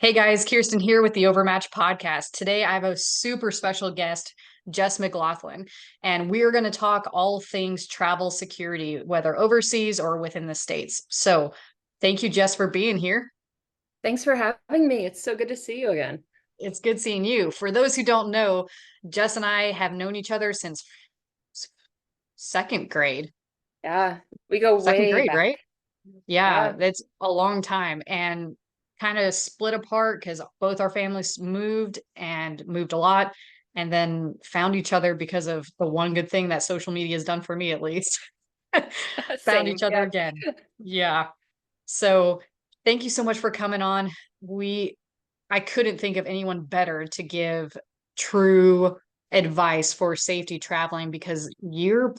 Hey guys, Kirsten here with the Overmatch podcast. Today I have a super special guest, Jess McGlothlin, and we are going to talk all things travel security, whether overseas or within the States. So thank you, Jess, for being here. Thanks for having me. It's so good to see you again. It's good seeing you. For those who don't know, Jess and I have known each other since second grade. Yeah, we go Second way grade, back. right? Yeah, Yeah, that's a long time and kind of split apart because both our families moved and moved a lot and then found each other because of the one good thing that social media has done for me, at least. Found same. each other Yeah. again. Yeah. So thank you so much for coming on. We, I couldn't think of anyone better to give true advice for safety traveling because you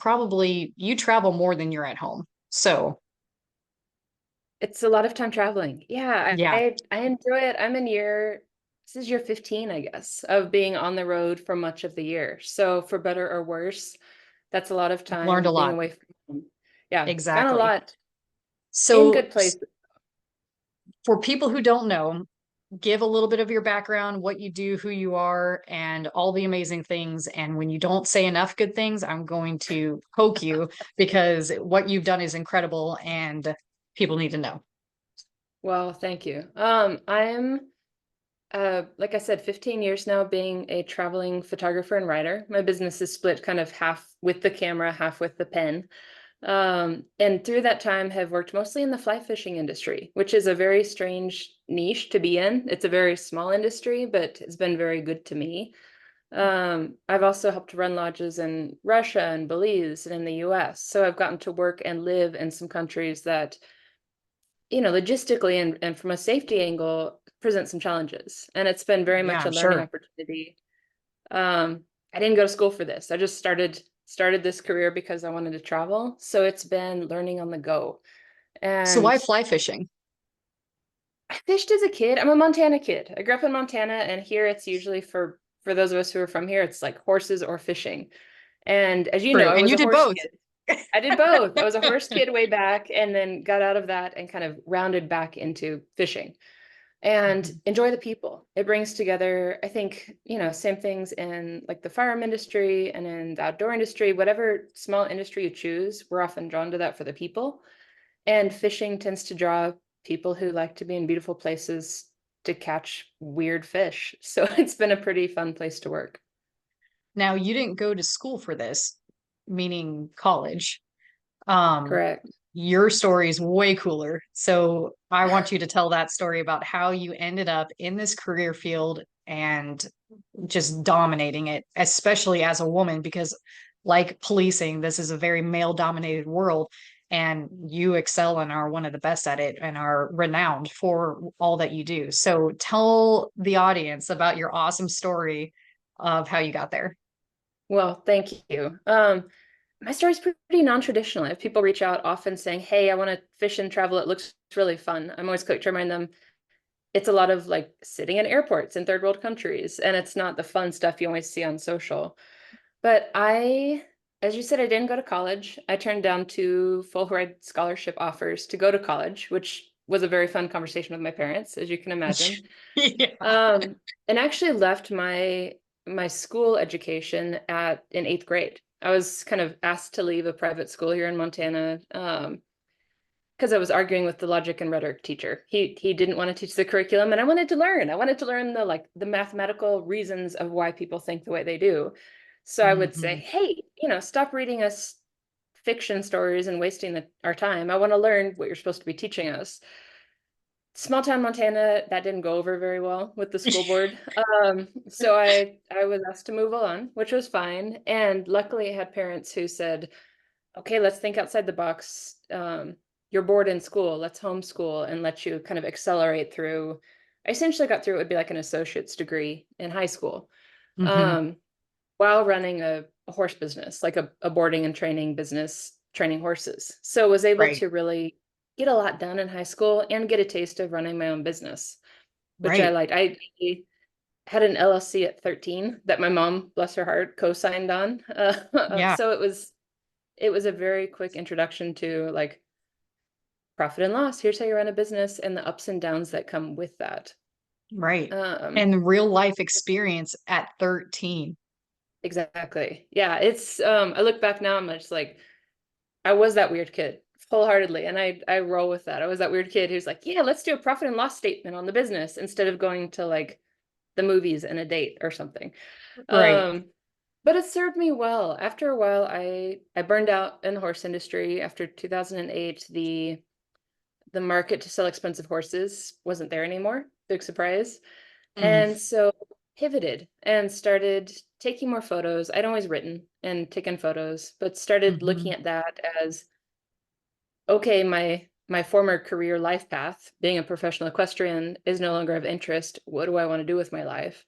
travel more than you're at home. So It's a lot of time traveling. Yeah, yeah, I enjoy it. This is year 15, I guess, of being on the road for much of the year. So for better or worse, that's a lot of learned a time being lot. away from home. Yeah, gone a Exactly. lot in So, good places. for people who don't know, give a little bit of your background, what you do, who you are, and all the amazing things. And when you don't say enough good things, I'm going to poke you because what you've done is incredible and people need to know. Well, thank you. I'm like I said, 15 years now being a traveling photographer and writer. My business is split kind of half with the camera, half with the pen. And through that time have worked mostly in the fly fishing industry, which is a very strange niche to be in. It's a very small industry, but it's been very good to me. I've also helped run lodges in Russia and Belize and in the US. So I've gotten to work and live in some countries that, logistically and from a safety angle present some challenges. And it's been very Yeah, much a I'm learning sure. opportunity. I didn't go to school for this. I just started this career because I wanted to travel. So it's been learning on the go. So, And why fly fishing? I fished as a kid. I'm a Montana kid. I grew up in Montana, and here it's usually for those of us who are from here, it's like horses or fishing. And as you know, True. I And was you a did horse both. kid. I did both. I was a horse kid way back and then got out of that and kind of rounded back into fishing and Mhm. enjoy the people. It brings together, I think, same things in like the firearm industry and in the outdoor industry, whatever small industry you choose, we're often drawn to that for the people. And fishing tends to draw people who like to be in beautiful places to catch weird fish. So it's been a pretty fun place to work. Now, you didn't go to school for this, meaning college. Um, Correct. your story is way cooler. So I want you to tell that story about how you ended up in this career field and just dominating it, especially as a woman, because like policing, this is a very male dominated world. And you excel and are one of the best at it and are renowned for all that you do. So tell the audience about your awesome story of how you got there. Well, thank you. My story's pretty non-traditional. If people reach out often saying, "Hey, I want to fish and travel, it looks really fun." I'm always quick to remind them it's a lot of like sitting in airports in third world countries, and it's not the fun stuff you always see on social. But as you said, I didn't go to college. I turned down two full ride scholarship offers to go to college, which was a very fun conversation with my parents, as you can imagine. Yeah. Um, and actually left my school education at in eighth grade. I was kind of asked to leave a private school here in Montana because I was arguing with the logic and rhetoric teacher. He didn't want to teach the curriculum, and I wanted to learn. I wanted to learn the mathematical reasons of why people think the way they do. So I would say, Mhm. hey, stop reading us fiction stories and wasting our time. I want to learn what you're supposed to be teaching us. Small town Montana, that didn't go over very well with the school board. So I was asked to move on, which was fine. And luckily I had parents who said, okay, let's think outside the box. You're bored in school, let's homeschool and let you kind of accelerate through. I essentially got through, it would be like an associate's degree in high school, Mhm. um, while running a horse business, like a boarding and training business, training horses. So was able Right. to really get a lot done in high school and get a taste of running my own business, which I Right. liked. I had an LLC at 13 that my mom, bless her heart, co-signed on. Yeah. So it was a very quick introduction to like profit and loss. Here's how you run a business and the ups and downs that come with that. Right. Um, And real life experience at 13. exactly. Yeah, it's I look back now, I'm just like, I was that weird kid wholeheartedly, and I roll with that. I was that weird kid who's like, yeah, let's do a profit and loss statement on the business instead of going to like the movies and a date or something. Right. Um, but it served me well. After a while, I burned out in the horse industry. After 2008, the market to sell expensive horses wasn't there anymore. Big surprise. Mm, And so pivoted and started taking more photos. I'd always written and taken photos, but started looking mhm. at that as, okay, my former career life path, being a professional equestrian, is no longer of interest. What do I want to do with my life?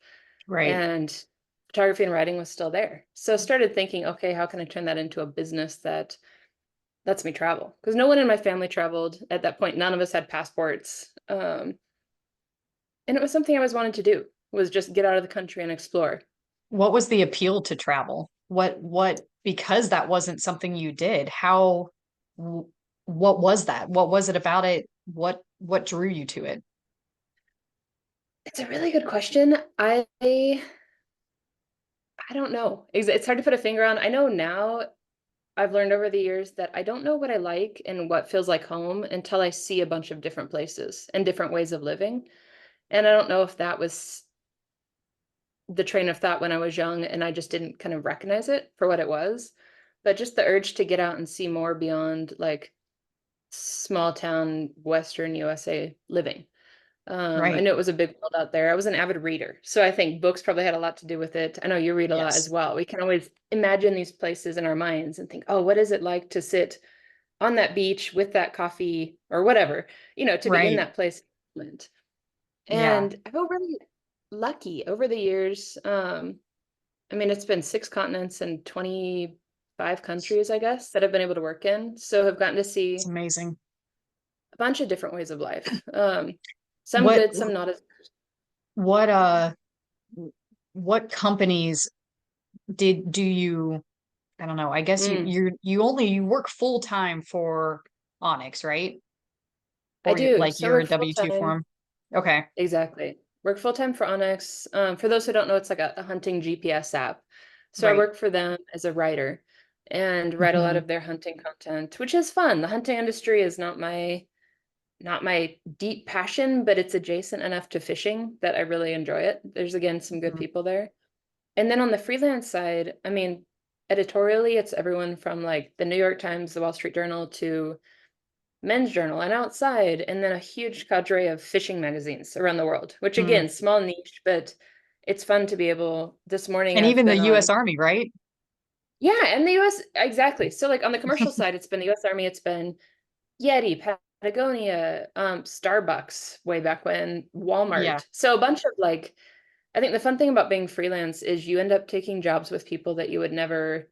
Right. And photography and writing was still there. So I started thinking, okay, how can I turn that into a business that lets me travel? Because no one in my family traveled at that point. None of us had passports. And it was something I always wanted to do, was just get out of the country and explore. What was the appeal to travel? Because that wasn't something you did, w- what was that? What was it about it? What drew you to it? It's a really good question. I don't know. It's hard to put a finger on. I know now I've learned over the years that I don't know what I like and what feels like home until I see a bunch of different places and different ways of living. And I don't know if that was the train of thought when I was young and I just didn't kind of recognize it for what it was. But just the urge to get out and see more beyond like small town Western USA living. I Right. know it was a big world out there. I was an avid reader, so I think books probably had a lot to do with it. I know you read a lot as Yes. well. We can always imagine these places in our minds and think, oh, what is it like to sit on that beach with that coffee or whatever, to be in Right. that place. Yeah. And I feel really lucky over the years. I mean, it's been 6 continents and 25 countries, I guess, that I've been able to work in. So I've gotten to It's see amazing. a bunch of different ways of life. Some What good, some not as. what uh what companies do you, I don't know, I guess Mm, you work full time for Onyx, right? I Or do. like So I you're a work full W-2 time. form? Okay. Exactly. Work full time for Onyx. For those who don't know, it's like a hunting GPS app. So I Right. work for them as a writer and write a lot Hmm. of their hunting content, which is fun. The hunting industry is not my deep passion, but it's adjacent enough to fishing that I really enjoy it. There's again some good people there. And then on the freelance side, I mean, editorially, it's everyone from like the New York Times, the Wall Street Journal to Men's Journal and Outside, and then a huge cadre of fishing magazines around the world, which Hmm. again, small niche, but it's fun to be able. This morning And I've even the been US on, Army, right? yeah, and the US, exactly. So like on the commercial side, it's been the US Army, it's been Yeti, Patagonia, Starbucks way back when, Yeah. Walmart. So a bunch of like, I think the fun thing about being freelance is you end up taking jobs with people that you would never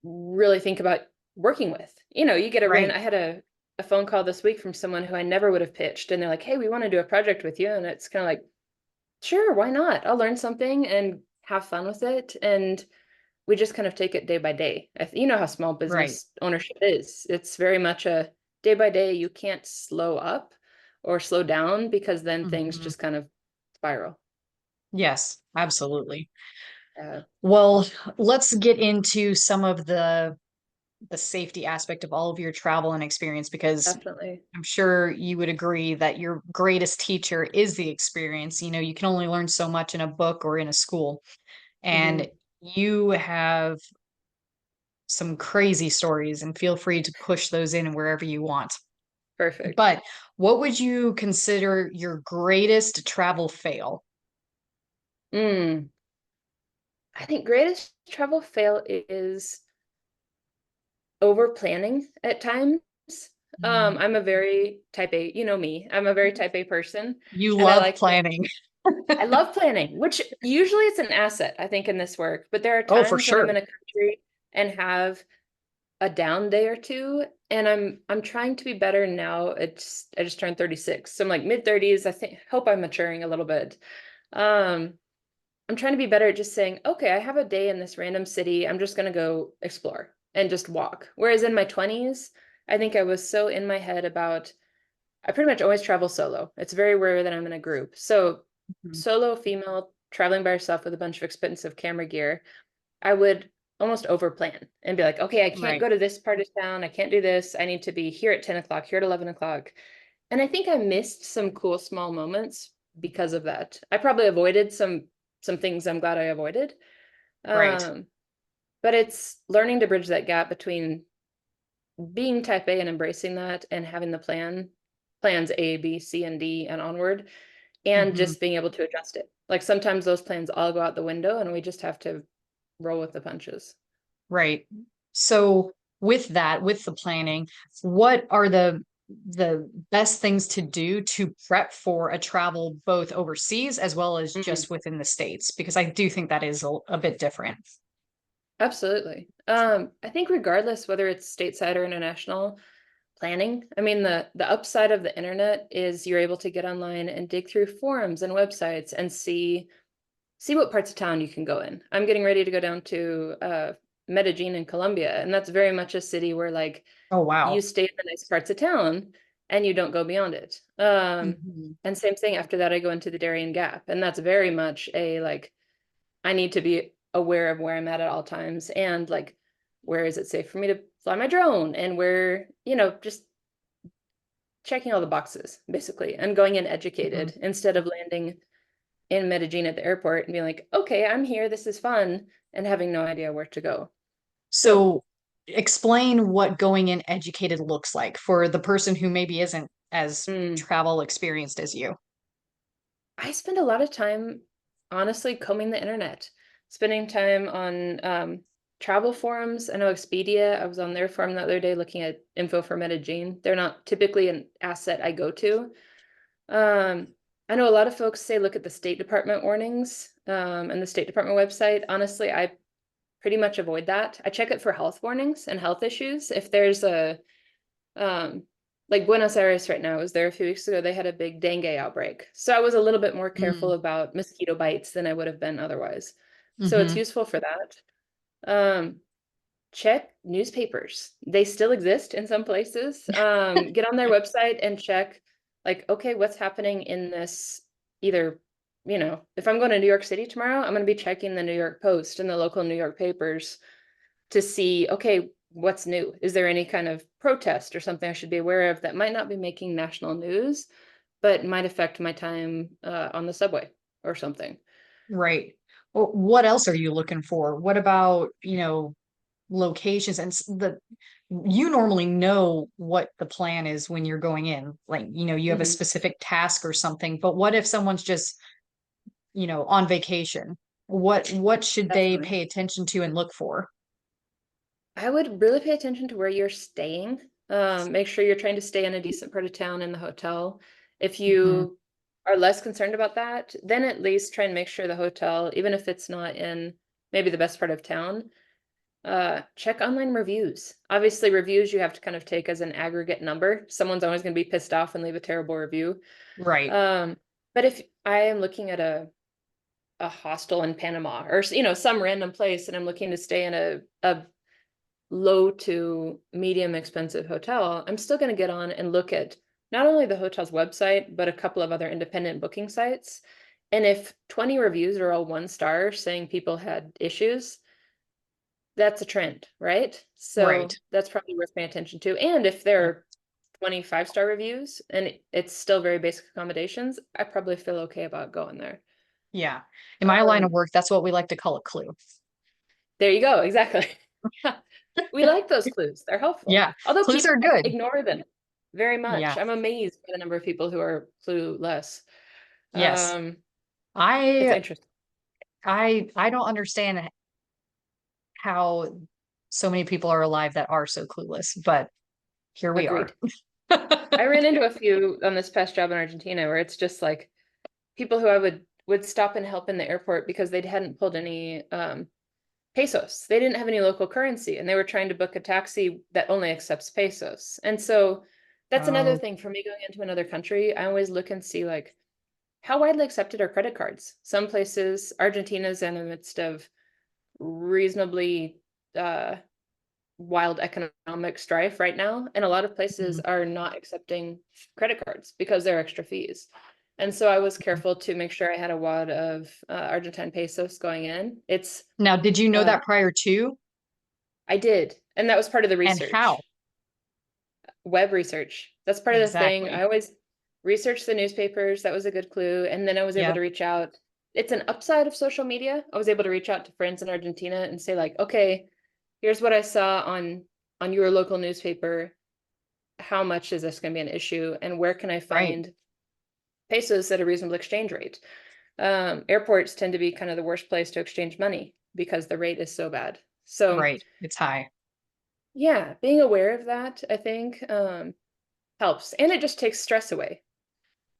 really think about working with. You get Right. I had a phone call this week from someone who I never would have pitched, and they're like, hey, we want to do a project with you. And it's kind of like, sure, why not? I'll learn something and have fun with it. And we just kind of take it day by day. You know how small Right. business ownership is. It's very much a day by day. You can't slow up or slow down because then things Hmm. just kind of spiral. Yes, absolutely. Uh, Well, let's get into some of the safety aspect of all of your travel and experience, because Definitely. I'm sure you would agree that your greatest teacher is the experience. You can only learn so much in a book or in a school. And Hmm. you have some crazy stories, and feel free to push those in wherever you want. Perfect. But what would you consider your greatest travel fail? Mm. I think greatest travel fail is over planning at times. Mm. I'm a very type A, you know me, I'm a very type A person, You and I love like things. planning. I love planning, which usually it's an asset, I think, in this work. But there are Oh, for times when I'm sure. in a country and have a down day or two, and I'm trying to be better now. I just turned 36, so I'm like mid 30s. I think hope I'm maturing a little bit. Um, I'm trying to be better at just saying, okay, I have a day in this random city. I'm just gonna go explore and just walk. Whereas in my 20s, I think I was so in my head about I pretty much always travel solo. It's very rare that I'm in a group. So Mhm. solo female traveling by herself with a bunch of expensive camera gear, I would almost over plan and be like, okay, I can't Right. go to this part of town. I can't do this. I need to be here at 10 o'clock, here at 11 o'clock. And I think I missed some cool small moments because of that. I probably avoided some things I'm glad I avoided. Right. Um, but it's learning to bridge that gap between being type A and embracing that and having the plans A, B, C, and D and onward, and Mhm. just being able to adjust it. Like sometimes those plans all go out the window and we just have to roll with the punches. Right. So with that, with the planning, what are the best things to do to prep for a travel both overseas as well as Mhm. just within the States? Because I do think that is a bit different. Absolutely. I think regardless whether it's stateside or international, planning. I mean, the upside of the internet is you're able to get online and dig through forums and websites and see what parts of town you can go in. I'm getting ready to go down to Medellin in Colombia, and that's very much a city where like Oh, you wow. stay in the nice parts of town and you don't go beyond it. Mhm. And same thing after that, I go into the Darien Gap, and that's very much a like I need to be aware of where I'm at all times and like where is it safe for me to fly my drone and where, just checking all the boxes basically and going in Mhm. educated instead of landing in Medellin at the airport and being like, okay, I'm here, this is fun, and having no idea where to go. So, So explain what going in educated looks like for the person who maybe isn't as mm, travel experienced as you. I spend a lot of time honestly combing the internet, spending time on travel forums. I know Expedia, I was on their forum the other day looking at info for Medellin. They're not typically an asset I go to. Um, I know a lot of folks say look at the State Department warnings and the State Department website. Honestly, I pretty much avoid that. I check it for health warnings and health issues. If there's um, like Buenos Aires right now, I was there a few weeks ago, they had a big dengue outbreak. So I was a little bit more careful Mm. about mosquito bites than I would have been otherwise. So it's Hmm. useful for that. Um, check newspapers. They still exist in some places. Get on their website and check, like, okay, what's happening in this either, if I'm going to New York City tomorrow, I'm going to be checking the New York Post and the local New York papers to see, okay, what's new? Is there any kind of protest or something I should be aware of that might not be making national news, but might affect my time on the subway or something? Right. Well, what else are you looking for? What about, locations and you normally know what the plan is when you're going in. Like, you have a Mhm. specific task or something, but what if someone's just, on vacation? What should they Definitely. pay attention to and look for? I would really pay attention to where you're staying. Make sure you're trying to stay in a decent part of town in the hotel. If Mhm. you are less concerned about that, then at least try and make sure the hotel, even if it's not in maybe the best part of town, check online reviews. Obviously, reviews you have to kind of take as an aggregate number. Someone's always going to be pissed off and leave a terrible review. Right. Um, but if I am looking at a hostel in Panama or some random place and I'm looking to stay in a low to medium expensive hotel, I'm still going to get on and look at not only the hotel's website, but a couple of other independent booking sites. And if 20 reviews are all 1 star saying people had issues, that's a trend, right? Right. So that's probably worth paying attention to. And if there are 25 star reviews and it's still very basic accommodations, I probably feel okay about going there. Yeah. In my line of Um, work, that's what we like to call a clue. there you go, exactly. We like those clues. They're helpful. Yeah. Although Clues people are good. ignore them very Yeah. much. I'm amazed by the number of people who are clueless. Yes. Um, it's I interesting. I don't understand how so many people are alive that are so clueless, but here we are. Agreed. I ran into a few on this past job in Argentina where it's just like people who I would stop and help in the airport because they hadn't pulled any pesos. They didn't have any local currency and they were trying to book a taxi that only accepts pesos. And so that's another Oh, thing for me going into another country. I always look and see like how widely accepted are credit cards? Some places, Argentina's in the midst of reasonably uh, wild economic strife right now, and a lot of places Mhm. are not accepting credit cards because they're extra fees. And so I was careful to make sure I had a wad of Argentine pesos going in. It's Now, did you know uh, that prior to, I did, and that was part of the and how? research. Web research. That's part of the thing. I Exactly. always researched the newspapers. That was a good clue. And then I was able Yeah. to reach out. It's an upside of social media. I was able to reach out to friends in Argentina and say like, okay, here's what I saw on your local newspaper. How much is this going to be an issue? And where can I Right. find pesos at a reasonable exchange rate? Airports tend to be kind of the worst place to exchange money because the rate is so bad. So Right. It's high. yeah, being aware of that, I think, helps. And it just takes stress away.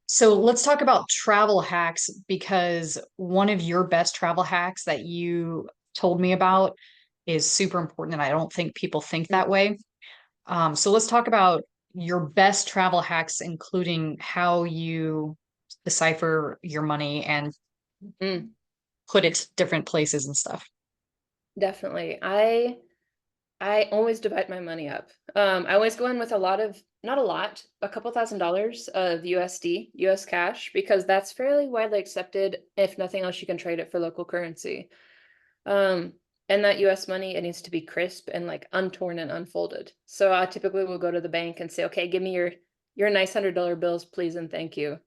So let's talk about travel hacks because one of your best travel hacks that you told me about is super important, and I don't think people think that way. So let's talk about your best travel hacks, including how you decipher your money and Mm, put it different places and stuff. definitely. I always divide my money up. I always go in with a lot of, not a lot, a couple $1,000s of USD, US cash, because that's fairly widely accepted. If nothing else, you can trade it for local currency. Um, and that US money, it needs to be crisp and like untorn and unfolded. So I typically will go to the bank and say, okay, give me your nice $100 bills, please and thank you.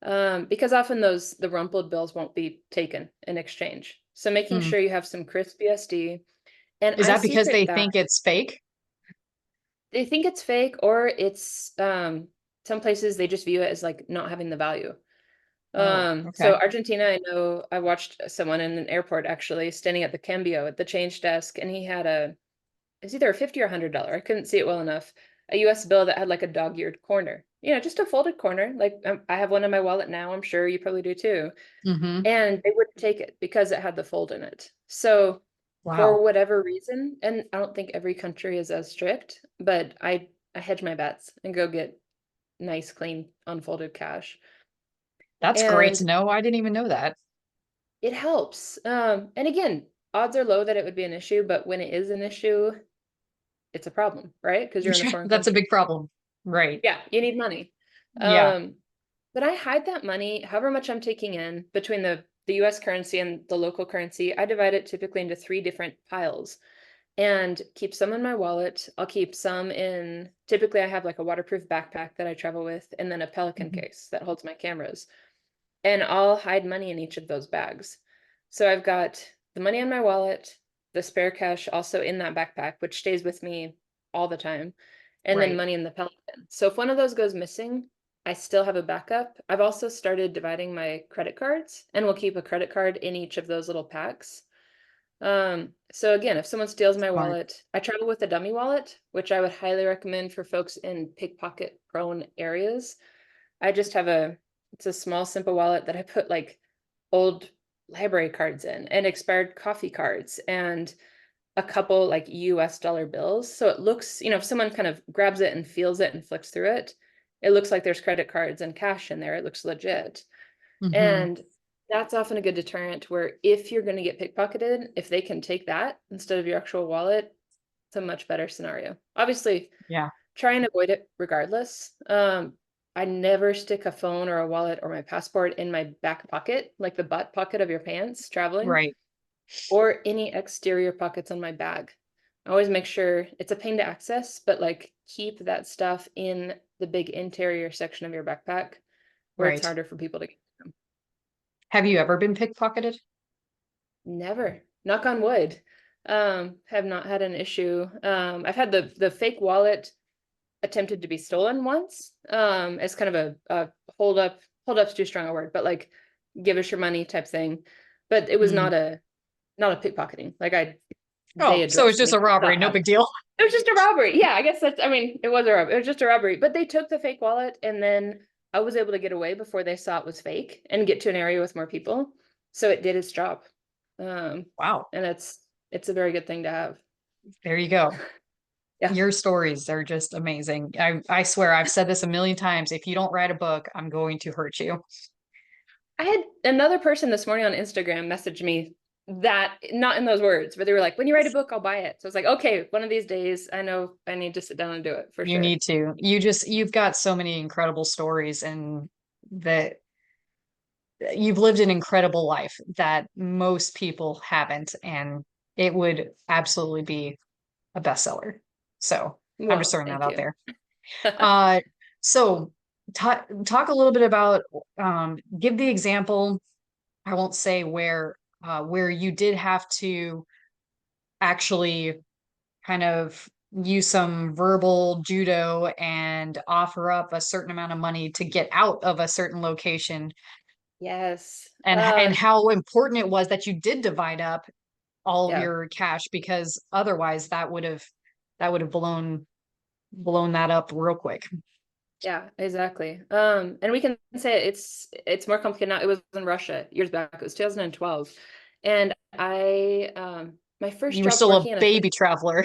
Because often the rumpled bills won't be taken in exchange. So making Hmm. sure you have some crisp USD. And Is I that because secret they that think it's fake? they think it's fake, or it's some places they just view it as like not having the value. Oh, So okay. Argentina, I know I watched someone in an airport actually standing at the cambio at the change desk, and he had it's either a 50 or $100. I couldn't see it well enough. A US bill that had like a dog-eared corner. You know, just a folded corner. Like I have one in my wallet now. I'm sure you probably do too. Hmm. And they wouldn't take it because it had the fold in it. So for Wow. whatever reason, and I don't think every country is as strict, but I hedge my bets and go get nice, clean, unfolded cash. That's great And to know. I didn't even know that. it helps. And again, odds are low that it would be an issue, but when it is an issue, it's a problem, right? Because you're in a foreign That's a country. big problem. Right. Yeah, you need money. Yeah. Um, but I hide that money, however much I'm taking in between the US currency and the local currency. I divide it typically into three different piles and keep some in my wallet. I'll keep some in, typically I have like a waterproof backpack that I travel with, and then a Pelican Mhm. case that holds my cameras. And I'll hide money in each of those bags. So I've got the money in my wallet, the spare cash also in that backpack, which stays with me all the time, and then Right. money in the Pelican. So if one of those goes missing, I still have a backup. I've also started dividing my credit cards, and we'll keep a credit card in each of those little packs. So again, if someone steals my Smart. wallet, I travel with a dummy wallet, which I would highly recommend for folks in pickpocket prone areas. I just have it's a small, simple wallet that I put like old library cards in and expired coffee cards and a couple like US dollar bills. So it looks, if someone kind of grabs it and feels it and flicks through it, it looks like there's credit cards and cash in there. It looks legit. Hmm. And that's often a good deterrent where if you're going to get pickpocketed, if they can take that instead of your actual wallet, it's a much better scenario. Obviously, Yeah. try and avoid it regardless. I never stick a phone or a wallet or my passport in my back pocket, like the butt pocket of your pants traveling, Right. or any exterior pockets on my bag. I always make sure it's a pain to access, but like keep that stuff in the big interior section of your backpack where it's Right. harder for people to get them. Have you ever been pickpocketed? Never. Knock on wood. Have not had an issue. I've had the fake wallet attempted to be stolen once, as kind of a hold up's too strong a word, but like give us your money type thing. But it was Mm. not a pickpocketing. Like they Oh, so it's addressed just me a robbery. not No having. big deal. It was just a robbery. Yeah, I guess I mean, it was a robbery. It was just a robbery. But they took the fake wallet, and then I was able to get away before they saw it was fake and get to an area with more people. So it did its job. Wow. And it's a very good thing to have. There you go. Yeah. Your stories are just amazing. I swear, I've said this a million times. If you don't write a book, I'm going to hurt you. I had another person this morning on Instagram message me that, not in those words, but they were like, when you write a book, I'll buy it. So I was like, okay, one of these days, I know I need to sit down and do it for You sure. need to. You've got so many incredible stories, and that you've lived an incredible life that most people haven't, and it would absolutely be a bestseller. So I'm just Well, throwing that thank out you. there. Uh, so talk a little bit about, give the example. I won't say where you did have to actually kind of use some verbal judo and offer up a certain amount of money to get out of a certain location, Yes. and how important it was that you did divide up all of Yeah. your cash, because otherwise that would have blown that up real quick. Yeah, exactly. And we can say it's more complicated now. It was in Russia years back. It was 2012. And my first You were job still a working in a baby traveler.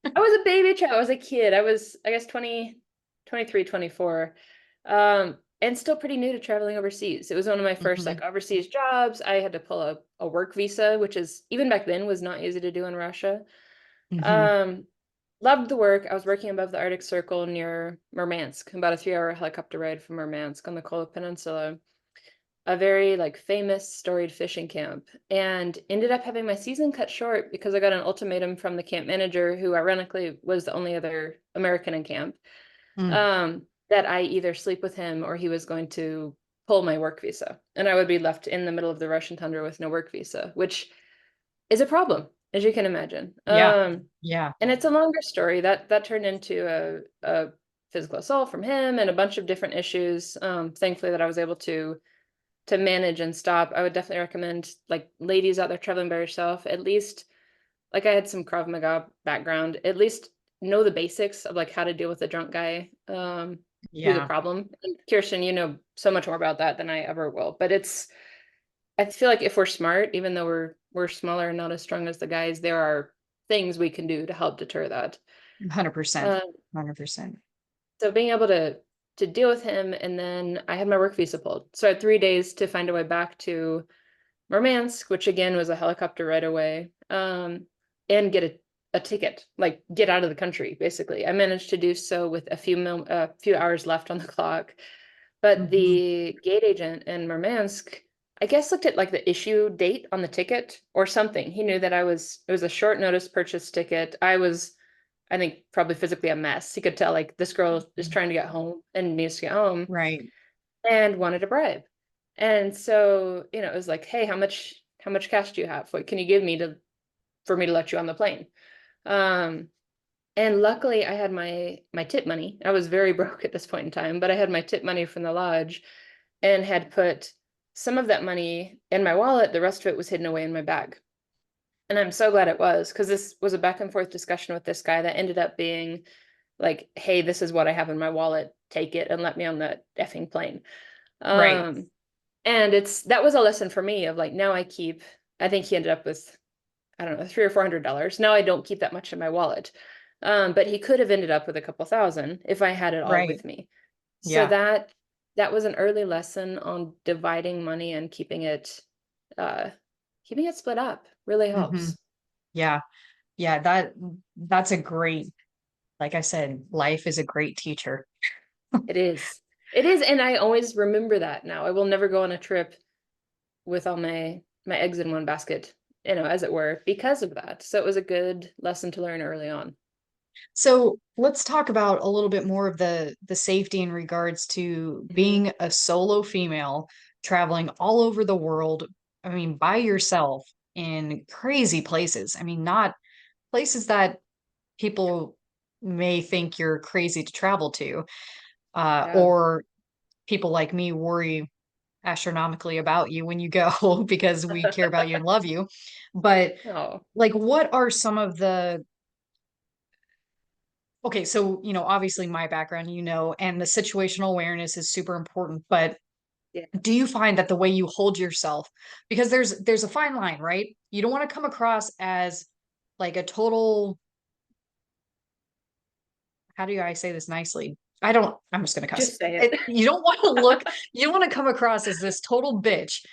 I was a baby child. I was a kid. I was, I guess, 20, 23, 24. And still pretty new to traveling overseas. It was one of my first Hmm. like overseas jobs. I had to pull a work visa, which is even back then was not easy to do in Russia. Hmm. Um, Loved the work. I was working above the Arctic Circle near Murmansk, about a 3-hour helicopter ride from Murmansk on the Kola Peninsula, a very like famous storied fishing camp, and ended up having my season cut short because I got an ultimatum from the camp manager, who ironically was the only other American in camp, Mm. that I either sleep with him or he was going to pull my work visa, and I would be left in the middle of the Russian tundra with no work visa, which is a problem, as you can imagine. Yeah. Yeah. And it's a longer story that turned into a physical assault from him and a bunch of different issues. Thankfully, that I was able to manage and stop. I would definitely recommend like ladies out there traveling by yourself, at least like I had some Krav Maga background, at least know the basics of like how to deal with a drunk guy who's a Yeah. problem. And Kirsten, you know so much more about that than I ever will. But it's I feel like if we're smart, even though we're smaller and not as strong as the guys, there are things we can do to help deter that. 100%. Uh, 100%. so being able to deal with him, and then I had my work visa pulled. So I had 3 days to find a way back to Murmansk, which again was a helicopter right away, and get a ticket, like get out of the country, basically. I managed to do so with a few hours left on the clock. But Hmm. the gate agent in Murmansk, I guess, looked at like the issue date on the ticket or something. He knew that it was a short notice purchase ticket. I was, I think, probably physically a mess. He could tell like this girl is trying to get home and needs to get home Right. and wanted a bribe. And so, it was like, hey, how much cash do you have? What can you give me to for me to let you on the plane? Um, and luckily I had my tip money. I was very broke at this point in time, but I had my tip money from the lodge and had put some of that money in my wallet. The rest of it was hidden away in my bag. And I'm so glad it was, because this was a back and forth discussion with this guy that ended up being like, hey, this is what I have in my wallet. Take it and let me on the effing plane. Right. Um, and that was a lesson for me of like, now I think he ended up with, I don't know, $300 or $400. Now I don't keep that much in my wallet. But he could have ended up with a couple thousand if I had it all Right. with me. So Yeah. that was an early lesson on dividing money and uh keeping it split up really Hmm. helps. Yeah. Yeah. That's a great, like I said, life is a great teacher. It is. It is, and I always remember that now. I will never go on a trip with all my eggs in one basket, as it were, because of that. So it was a good lesson to learn early on. So let's talk about a little bit more of the safety in regards to Mhm. being a solo female traveling all over the world. I mean, by yourself in crazy places. I mean, not places that people may think you're crazy to travel to, Yeah. or people like me worry astronomically about you when you go because we care about you and love you. But Oh, like, what are some of the okay, so obviously my background, and the situational awareness is super important, but do you yes. find that the way you hold yourself, because there's a fine line, right? You don't want to come across as like a total, how do I say this nicely? I'm just gonna cuss. Just say it. You don't want to look, you don't want to come across as this total bitch,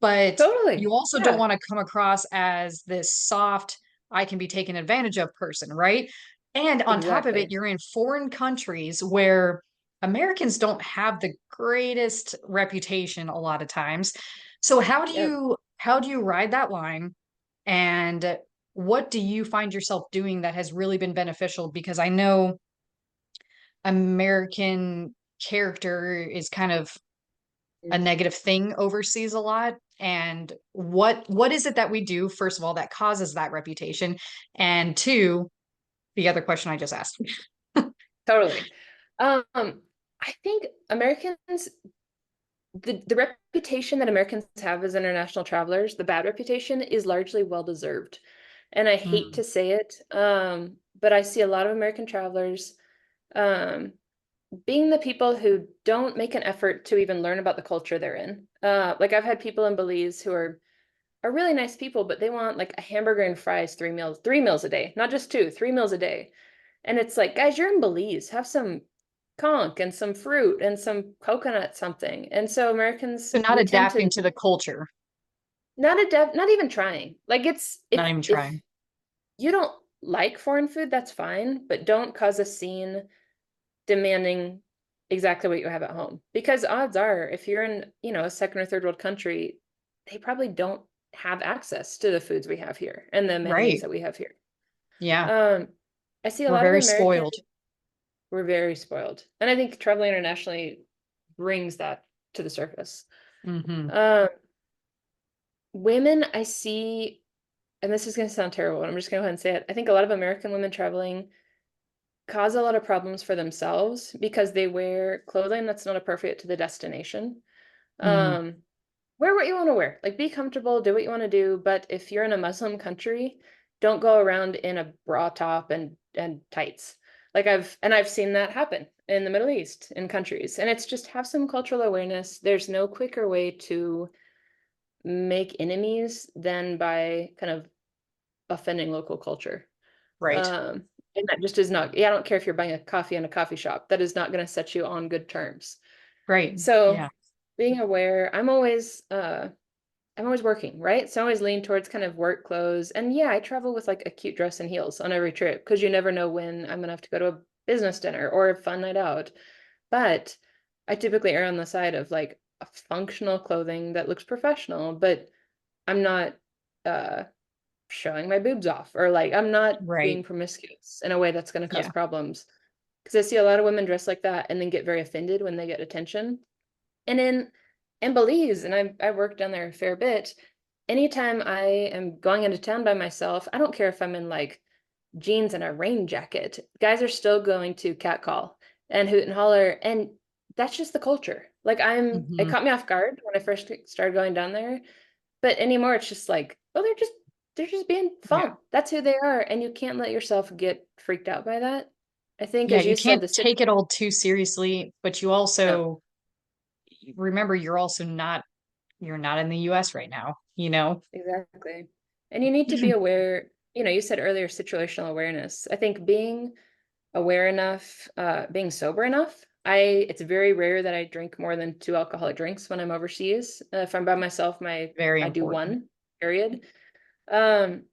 but Totally. you also don't Yeah, want to come across as this soft, I can be taken advantage of person, right? And on top of it, exactly. you're in foreign countries where Americans don't have the greatest reputation a lot of times. So Yep. how do you ride that line? And what do you find yourself doing that has really been beneficial? Because I know American character is kind of a negative thing overseas a lot. And what is it that we do, first of all, that causes that reputation? And two, the other question I just asked. Totally. I think Americans, the reputation that Americans have as international travelers, the bad reputation is largely well deserved. And I hate Mm, to say it, but I see a lot of American travelers um, being the people who don't make an effort to even learn about the culture they're in. Like I've had people in Belize who are really nice people, but they want like a hamburger and fries, three meals a day, not just two, 3 meals a day. And it's like, guys, you're in Belize. Have some conch and some fruit and some coconut something. And so Americans, so not we tend adapting to to the culture, not even trying. Like it's not even if trying. you don't like foreign food, that's fine, but don't cause a scene demanding exactly what you have at home. Because odds are, if you're in, a second or third world country, they probably don't have access to the foods we have here and the amenities Right. that we have here. Yeah. Um, I see a We're lot of very Americans. spoiled. We're very spoiled. And I think traveling internationally brings that to the surface. Hmm. Um, Women, I see, and this is going to sound terrible, and I'm just going to go ahead and say it. I think a lot of American women traveling cause a lot of problems for themselves because they wear clothing that's not appropriate to the destination. Mm, Um, Wear what you want to wear. Like be comfortable, do what you want to do. But if you're in a Muslim country, don't go around in a bra top and tights. Like I've seen that happen in the Middle East in countries. And it's just have some cultural awareness. There's no quicker way to make enemies than by kind of offending local culture. right. Um, and that just is not, yeah, I don't care if you're buying a coffee in a coffee shop, that is not going to set you on good terms. Right. So Yeah. being aware, I'm always working, right? So I always lean towards kind of work clothes. And yeah, I travel with like a cute dress and heels on every trip because you never know when I'm gonna have to go to a business dinner or a fun night out. But I typically err on the side of like a functional clothing that looks professional, but I'm not uh showing my boobs off or like I'm not Right. being promiscuous in a way that's gonna cause Yeah. problems. Because I see a lot of women dress like that and then get very offended when they get attention. And in Belize, and I worked down there a fair bit, anytime I am going into town by myself, I don't care if I'm in like jeans and a rain jacket, guys are still going to catcall and hoot and holler. And that's just the culture. Like it Hmm. caught me off guard when I first started going down there. But anymore, it's just like, oh, they're just being Yeah. fun. That's who they are. And you can't let yourself get freaked out by that. I think, Yeah. as You you said, can't the take it situation. all too seriously, but you No, also remember you're not in the US right now, you know? exactly. And you need to be aware, you said earlier situational awareness. I think being aware enough, being sober enough. It's very rare that I drink more than two alcoholic drinks when I'm overseas. If I'm by myself, Very I do important. one, period. Um,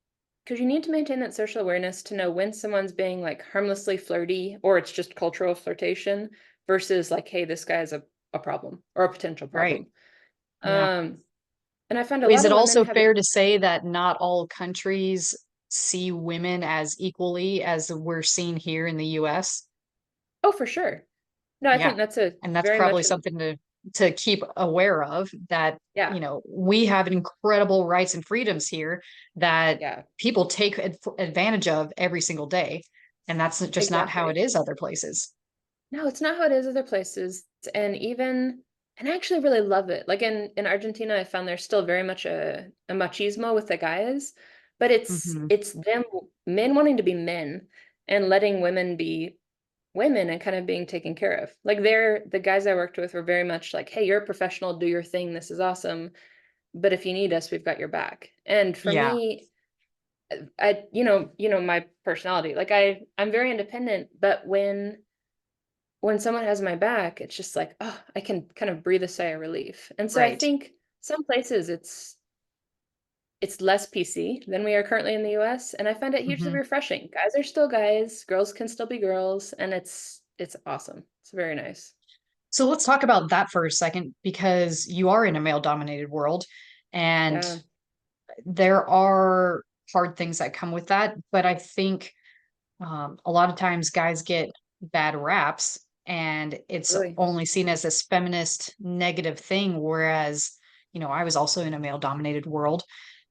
because you need to maintain that social awareness to know when someone's being like harmlessly flirty or it's just cultural flirtation versus like, hey, this guy is a problem or a potential Right. problem. Yeah. Um, and I find a Is lot it of women also have it. fair to say that not all countries see women as equally as we're seeing here in the US? Oh, for sure. No, I Yeah. think that's a And that's very probably much something to keep aware of that, yeah, we have incredible rights and freedoms here that yeah, people take advantage of every single day. And that's just not how it exactly. is other places. No, it's not how it is other places. And I actually really love it. Like in Argentina, I found there's still very much a machismo with the guys, but it's Hmm. it's them men wanting to be men and letting women be women and kind of being taken care of. Like the guys I worked with were very much like, hey, you're a professional, do your thing, this is awesome. But if you need us, we've got your back. And for Yeah. me, my personality, like I'm very independent, but when someone has my back, it's just like, oh, I can kind of breathe a sigh of relief. And so I Right. think some places it's less PC than we are currently in the US, and I find it hugely Mhm. refreshing. Guys are still guys, girls can still be girls, and it's awesome. It's very nice. So let's talk about that for a second because you are in a male dominated world and Yeah, there are hard things that come with that. But I think a lot of times guys get bad raps and it's really. only seen as this feminist negative thing. Whereas, I was also in a male dominated world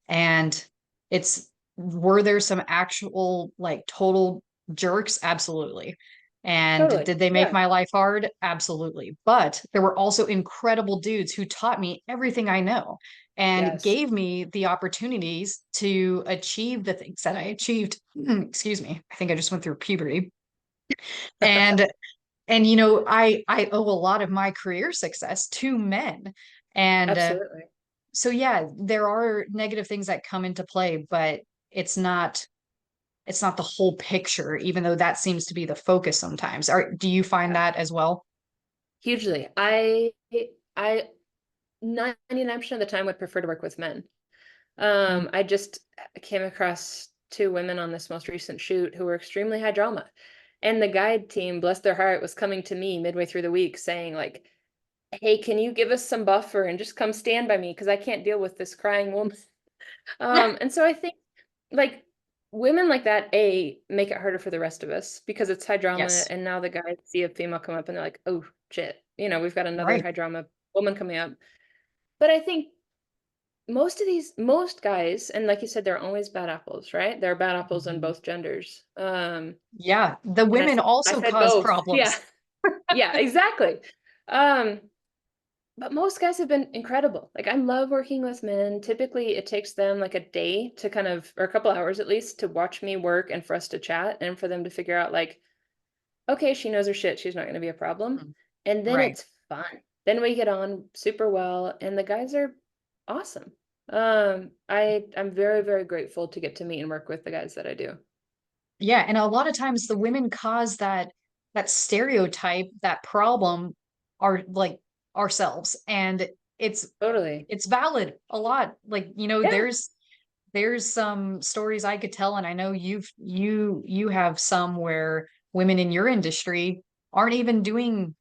and it's, were there some actual like total jerks? Absolutely. And Totally. did they make Yeah. my life hard? Absolutely. But there were also incredible dudes who taught me everything I know and Yes. gave me the opportunities to achieve the things that I achieved. Excuse me. I think I just went through puberty. And I owe a lot of my career success to men. And Absolutely. so yeah, there are negative things that come into play, but it's not it's not the whole picture, even though that seems to be the focus sometimes. Do you find Yeah. that as well? Hugely. I 99% of the time would prefer to work with men. Mm, I just came across two women on this most recent shoot who were extremely high drama. And the guide team, bless their heart, was coming to me midway through the week saying, like, hey, can you give us some buffer and just come stand by me? Because I can't deal with this crying woman. And so I think like women like that, make it harder for the rest of us because it's high drama. yes, And now the guys see a female come up and they're like, oh shit, we've got another right. high drama woman coming up. But I think most guys, and like you said, there are always bad apples, right? There are bad apples on Mhm. both genders. Yeah, the And women I also said cause both. Yeah. problems. Yeah, exactly. Um, but most guys have been incredible. Like I love working with men. Typically it takes them like a day to kind of, or a couple hours at least, to watch me work and for us to chat and for them to figure out like, okay, she knows her shit. She's not going to be a problem. Mm, And then right. it's fun. Then we get on super well and the guys are awesome. I'm very, very grateful to get to meet and work with the guys that I do. Yeah, and a lot of times the women cause that stereotype, that problem are like ourselves. And it's Totally. it's valid a lot. Like, Yeah, there's some stories I could tell, and I know you have some where women in your industry aren't even doing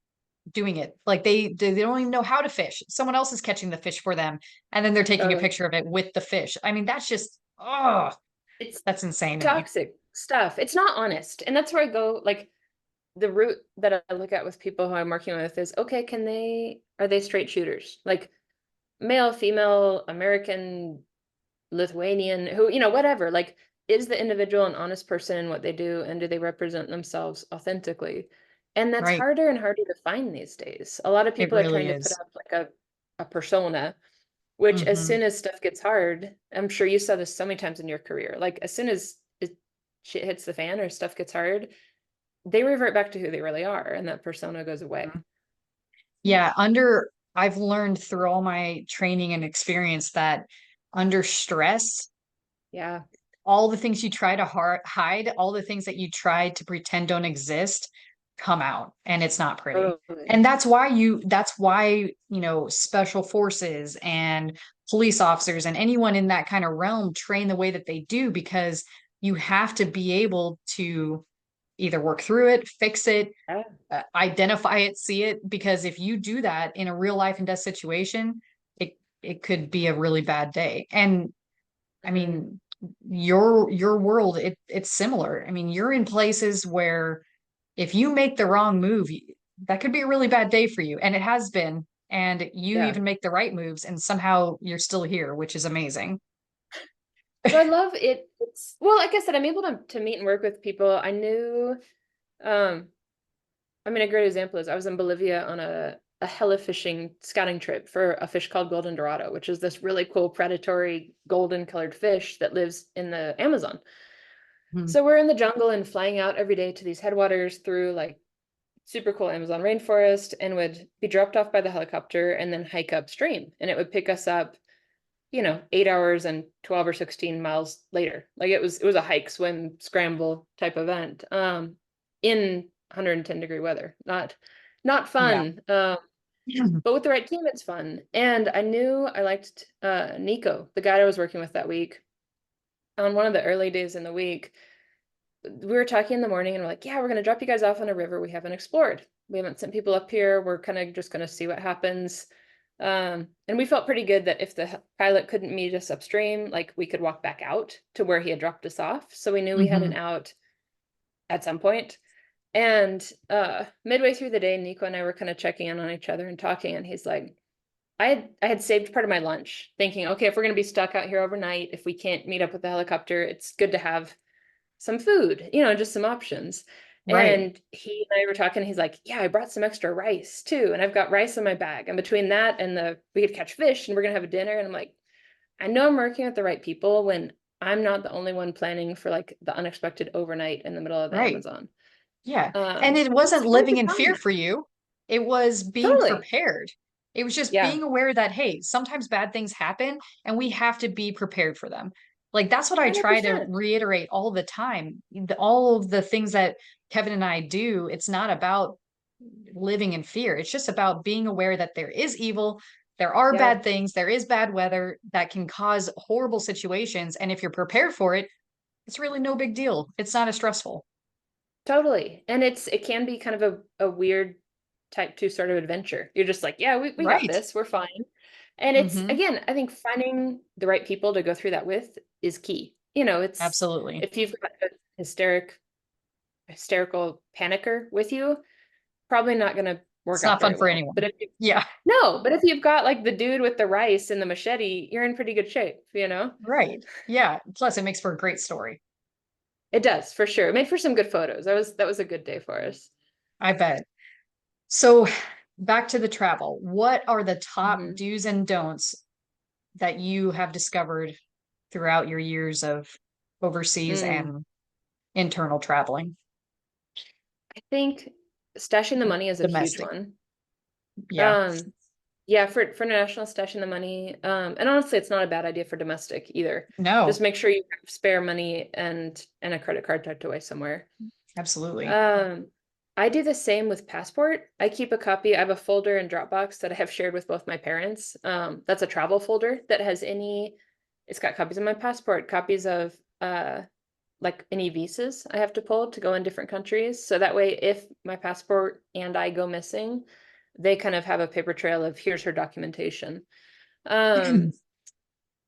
it. Like they don't even know how to fish. Someone else is catching the fish for them, and then they're taking a totally. picture of it with the fish. I mean, that's just oh, It's that's insane to me. toxic stuff. It's not honest. And that's where I go, like the route that I look at with people who I'm working with is, okay, are they straight shooters? Like male, female, American, Lithuanian, who, whatever. Like, is the individual an honest person in what they do, and do they represent themselves authentically? And that's Right. harder and harder to find these days. A lot of It people are really trying to put is. up like a persona, which as Hmm. soon as stuff gets hard, I'm sure you saw this so many times in your career. Like as soon as shit hits the fan or stuff gets hard, they revert back to who they really are, and that persona goes away. Yeah, I've learned through all my training and experience that under stress, Yeah, all the things you try to hide, all the things that you try to pretend don't exist come out and it's not pretty. totally. And that's why, special forces and police officers and anyone in that kind of realm train the way that they do because you have to be able to either work through it, fix it, Yeah. identify it, see it, because if you do that in a real life and death situation, it could be a really bad day. And I Mhm. mean, your world, it's similar. I mean, you're in places where if you make the wrong move, that could be a really bad day for you, and it has been. And you Yeah. even make the right moves, and somehow you're still here, which is amazing. So I love it. It's well, like I said, I'm able to meet and work with people. I knew, um, I mean, a great example is I was in Bolivia on a hella fishing scouting trip for a fish called golden dorado, which is this really cool predatory golden colored fish that lives in the Amazon. Mhm. So we're in the jungle and flying out every day to these headwaters through like super cool Amazon rainforest and would be dropped off by the helicopter and then hike upstream. And it would pick us up, 8 hours and 12 or 16 miles later. Like it was a hike, swim, scramble type event. In 110-degree weather. Not Yeah. fun. But with the right team, it's fun. And I knew I liked Nico, the guy I was working with that week. On one of the early days in the week, we were talking in the morning and we're like, yeah, we're going to drop you guys off on a river we haven't explored. We haven't sent people up here. We're kind of just going to see what happens. And we felt pretty good that if the pilot couldn't meet us upstream, like we could walk back out to where he had dropped us off. So we knew we had an Hmm. out at some point. And midway through the day, Nico and I were kind of checking in on each other and talking, and he's like, I had saved part of my lunch, thinking, okay, if we're gonna be stuck out here overnight, if we can't meet up with the helicopter, it's good to have some food, just some options. Right. And he and I were talking, he's like, yeah, I brought some extra rice too, and I've got rice in my bag. And between that and we could catch fish and we're gonna have a dinner. And I'm like, I know I'm working with the right people when I'm not the only one planning for like the unexpected overnight in the middle of the Right. Amazon. Yeah. And it It's wasn't fun living to in fear find. for you. It was being Totally. prepared. It was just Yeah, being aware that, hey, sometimes bad things happen and we have to be prepared for them. Like that's what I try to 100%. reiterate all the time. All of the things that Kevin and I do, it's not about living in fear. It's just about being aware that there is evil, there are Yeah. bad things, there is bad weather that can cause horrible situations. And if you're prepared for it, it's really no big deal. It's not as stressful. Totally. And it can be kind of a weird type two sort of adventure. You're just like, yeah, we got Right. this, we're fine. And it's Hmm. again, I think finding the right people to go through that with is key. It's Absolutely. if you've got a hysterical panicker with you, probably not gonna work It's out not fun very for well. But anyone. if you Yeah, no, but if you've got like the dude with the rice and the machete, you're in pretty good shape. right. Yeah. Plus, it makes for a great story. It does, for sure. It made for some good photos. That was a good day for us. I bet. So, back to the travel. What are the top Mhm. do's and don'ts that you have discovered throughout your years of overseas Mm. and internal traveling? I think stashing the money is a huge Domestic. one. Yeah. Um, yeah, for international, stashing the money. And honestly, it's not a bad idea for domestic either. Just No, make sure you have spare money and a credit card tucked away somewhere. absolutely. Um, I do the same with passport. I keep a copy. I have a folder in Dropbox that I have shared with both my parents. That's a travel folder that has it's got copies of my passport, copies of like any visas I have to pull to go in different countries. So that way, if my passport and I go missing, they kind of have a paper trail of here's her documentation. Um,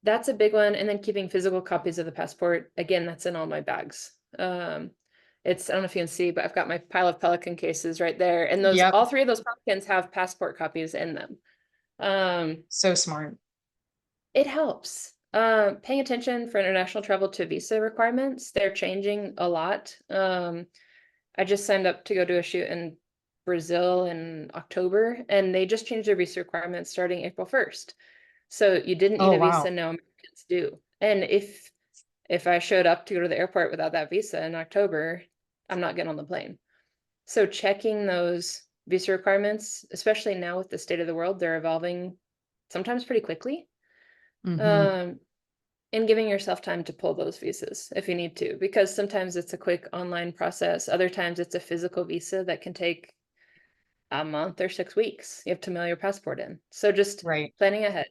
that's a big one. And then keeping physical copies of the passport. Again, that's in all my bags. I don't know if you can see, but I've got my pile of Pelican cases right there. And Yep. all three of those Pelicans have passport copies in them. Um, So smart. it helps. Paying attention for international travel to visa requirements, they're changing a lot. I just signed up to go to a shoot in Brazil in October, and they just changed their visa requirements starting April 1st. So you didn't need Oh, a wow. visa, now Americans do. And if I showed up to go to the airport without that visa in October, I'm not getting on the plane. So checking those visa requirements, especially now with the state of the world, they're evolving sometimes pretty quickly. Hmm. Um, and giving yourself time to pull those visas if you need to, because sometimes it's a quick online process. Other times it's a physical visa that can take a month or 6 weeks. You have to mail your passport in. So just Right. planning ahead.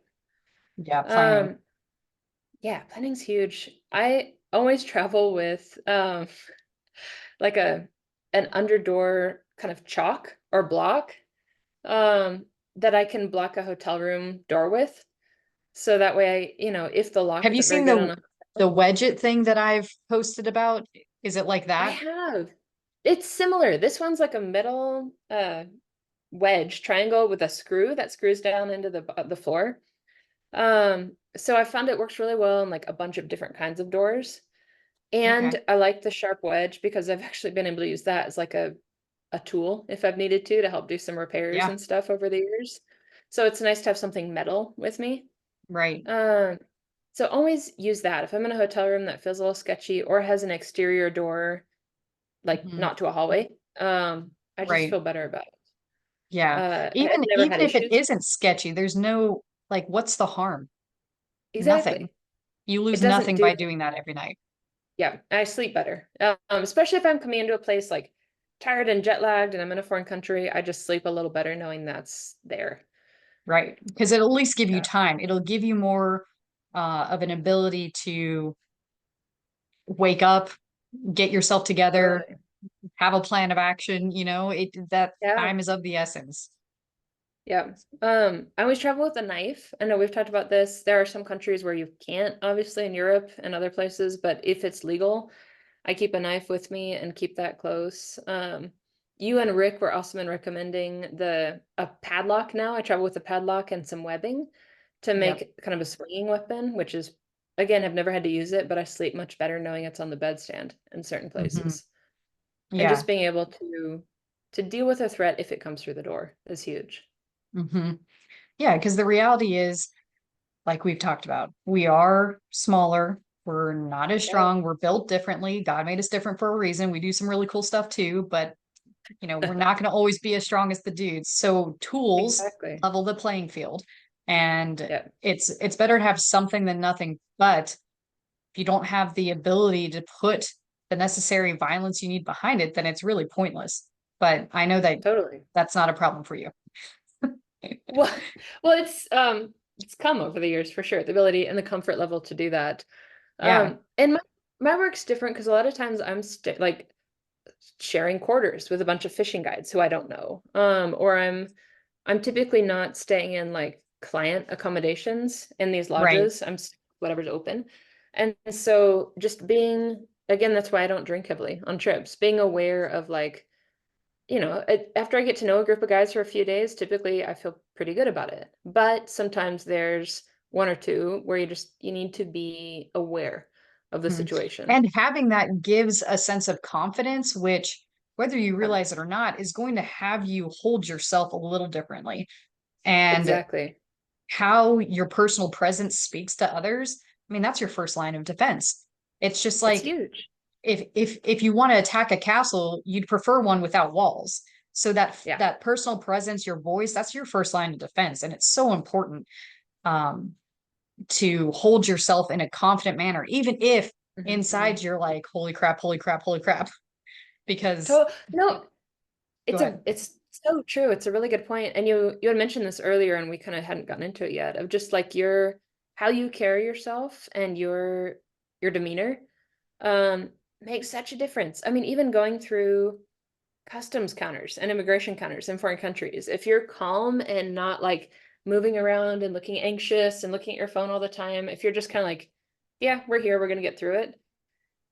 Yeah. Planning. Um, yeah, planning's huge. I always travel with like an underdoor kind of chalk or block um that I can block a hotel room door with. So that way, if the lock Have you isn't very seen good on the wedget thing that I've posted about? Is it like I that? have. It's similar. This one's like a metal wedge triangle with a screw that screws down into the floor. So I found it works really well in like a bunch of different kinds of doors. Okay. And I like the sharp wedge because I've actually been able to use that as like a tool if I've needed to help do some repairs Yeah. and stuff over the years. So it's nice to have something metal with me. Right. Um, so always use that. If I'm in a hotel room that feels a little sketchy or has an exterior door, like Mhm. not to a hallway, I just Right. feel better about it. Yeah. I've never Even had if it issues. isn't sketchy, there's no like what's the harm? Nothing. Exactly. You It lose doesn't nothing do, by doing that every night. yeah, I sleep better. Especially if I'm coming into a place like tired and jet lagged and I'm in a foreign country, I just sleep a little better knowing that's there. Right. Because it'll at least give you Yeah, time. It'll give you more of an ability to wake up, get yourself together, totally. have a plan of action, that Yeah. time is of the essence. Yeah. I always travel with a knife. I know we've talked about this. There are some countries where you can't, obviously, in Europe and other places, but if it's legal, I keep a knife with me and keep that close. You and Rick were awesome in recommending a padlock now. I travel with a padlock and some webbing to Yep. make kind of a swinging weapon, which is, again, I've never had to use it, but I sleep much better knowing it's on the bedstand in certain Hmm. places. And Yeah. just being able to deal with a threat if it comes through the door is huge. Hmm. Yeah. Because the reality is, like we've talked about, we are smaller. We're not as Yeah. strong. We're built differently. God made us different for a reason. We do some really cool stuff too, but we're not going to always be as strong as the dudes. So tools Exactly. level the playing field. And Yeah, it's better to have something than nothing. But if you don't have the ability to put the necessary violence you need behind it, then it's really pointless. But I know that totally. that's not a problem for you. Well, well, it's come over the years for sure, the ability and the comfort level to do that. Yeah. And my work's different because a lot of times I'm like sharing quarters with a bunch of fishing guides who I don't know. Or I'm typically not staying in like client accommodations in these Right. lodges. Whatever's open. And so just being, again, that's why I don't drink heavily on trips, being aware of like, after I get to know a group of guys for a few days, typically I feel pretty good about it. But sometimes there's one or two where you need to be aware of the Mhm. situation. And having that gives a sense of confidence, which, whether you Yeah, realize it or not, is going to have you hold yourself a little differently. And exactly. how your personal presence speaks to others, I mean, that's your first line of defense. It's just It's like huge. if you want to attack a castle, you'd prefer one without walls. So Yeah. that personal presence, your voice, that's your first line of defense. And it's so important um to hold yourself in a confident manner, even if Mhm. inside you're like, holy crap, holy crap, holy crap. Because No, go ahead. it's so true. It's a really good point. And you had mentioned this earlier and we kind of hadn't gotten into it yet of just like your how you carry yourself and your demeanor um makes such a difference. I mean, even going through customs counters and immigration counters in foreign countries, if you're calm and not like moving around and looking anxious and looking at your phone all the time, if you're just kind of like, yeah, we're here, we're gonna get through it,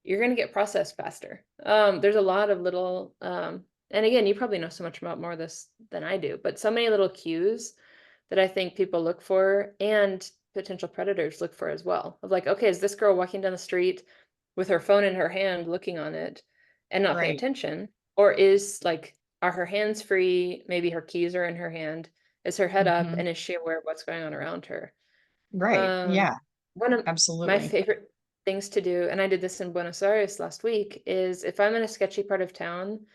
you're going to get processed faster. There's a lot of little, and again, you probably know so much about more of this than I do, but so many little cues that I think people look for and potential predators look for as well. Of like, okay, is this girl walking down the street with her phone in her hand, looking on it and not paying Right. attention? Or is like, are her hands free? Maybe her keys are in her hand. Is her head up? Hmm. And is she aware of what's going on around her? Right. Um, Yeah, one of my absolutely. favorite things to do, and I did this in Buenos Aires last week, is if I'm in a sketchy part of town,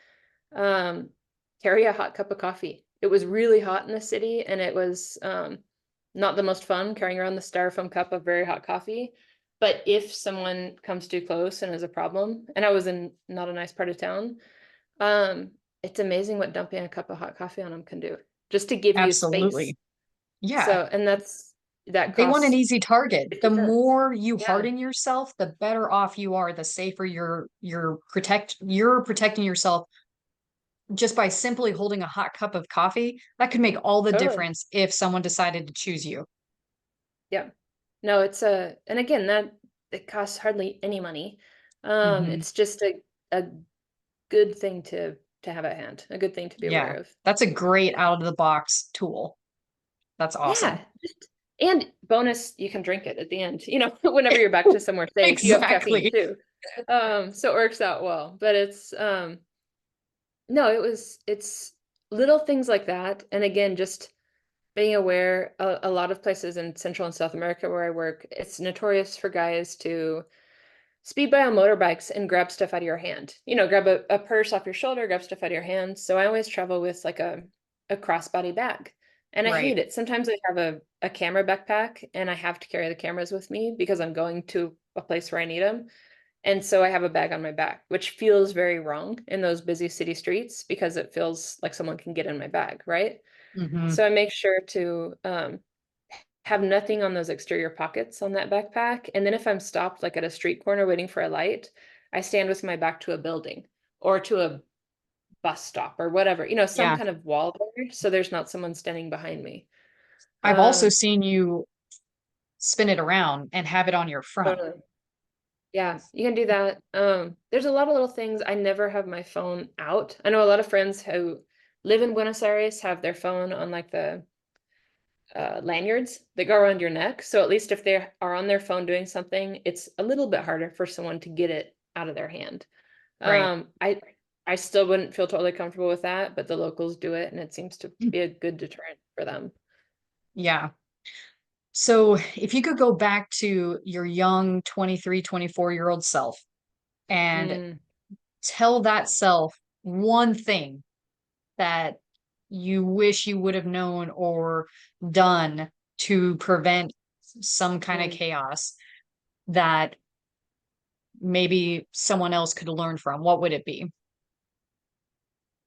um, carry a hot cup of coffee. It was really hot in the city, and it was not the most fun carrying around the styrofoam cup of very hot coffee. But if someone comes too close and is a problem, and I was in not a nice part of town, um, it's amazing what dumping a cup of hot coffee on them can do, just to give you space. Absolutely. Yeah. So, and that They want an costs easy target. The 50 cents. more you Yeah, harden yourself, the better off you are, the safer you're protecting yourself just by simply holding a hot cup of coffee. That could make all the totally. difference if someone decided to choose you. Yeah. No, it's and again, that it costs hardly any money. Hmm. It's just a good thing to have at hand, a good thing to be aware Yeah. of. That's a great out of the box tool. That's awesome. Yeah. And bonus, you can drink it at the end, whenever you're back to somewhere safe, you have caffeine Exactly. too. So it works out well. But no, it's little things like that. And again, just being aware, a lot of places in Central and South America where I work, it's notorious for guys to speed by on motorbikes and grab stuff out of your hand. Grab a purse off your shoulder, grab stuff out of your hand. So I always travel with like a crossbody bag. And I hate Right. it. Sometimes I have a camera backpack and I have to carry the cameras with me because I'm going to a place where I need them. And so I have a bag on my back, which feels very wrong in those busy city streets because it feels like someone can get in my bag, right? Hmm. So I make sure to have nothing on those exterior pockets on that backpack. And then if I'm stopped like at a street corner waiting for a light, I stand with my back to a building or to a bus stop or whatever, some Yeah. kind of wall there, so there's not someone standing behind me. I've also Um, seen you spin it around and have it on your front. totally. Yeah, you can do that. There's a lot of little things. I never have my phone out. I know a lot of friends who live in Buenos Aires have their phone on like the lanyards that go around your neck. So at least if they are on their phone doing something, it's a little bit harder for someone to get it out of their hand. Right. I still wouldn't feel totally comfortable with that, but the locals do it, and it seems to be a good deterrent for them. Yeah. So if you could go back to your young 23, 24-year-old self and Mm, tell that self one thing that you wish you would have known or done to prevent some kind of mm. chaos that maybe someone else could learn from, what would it be?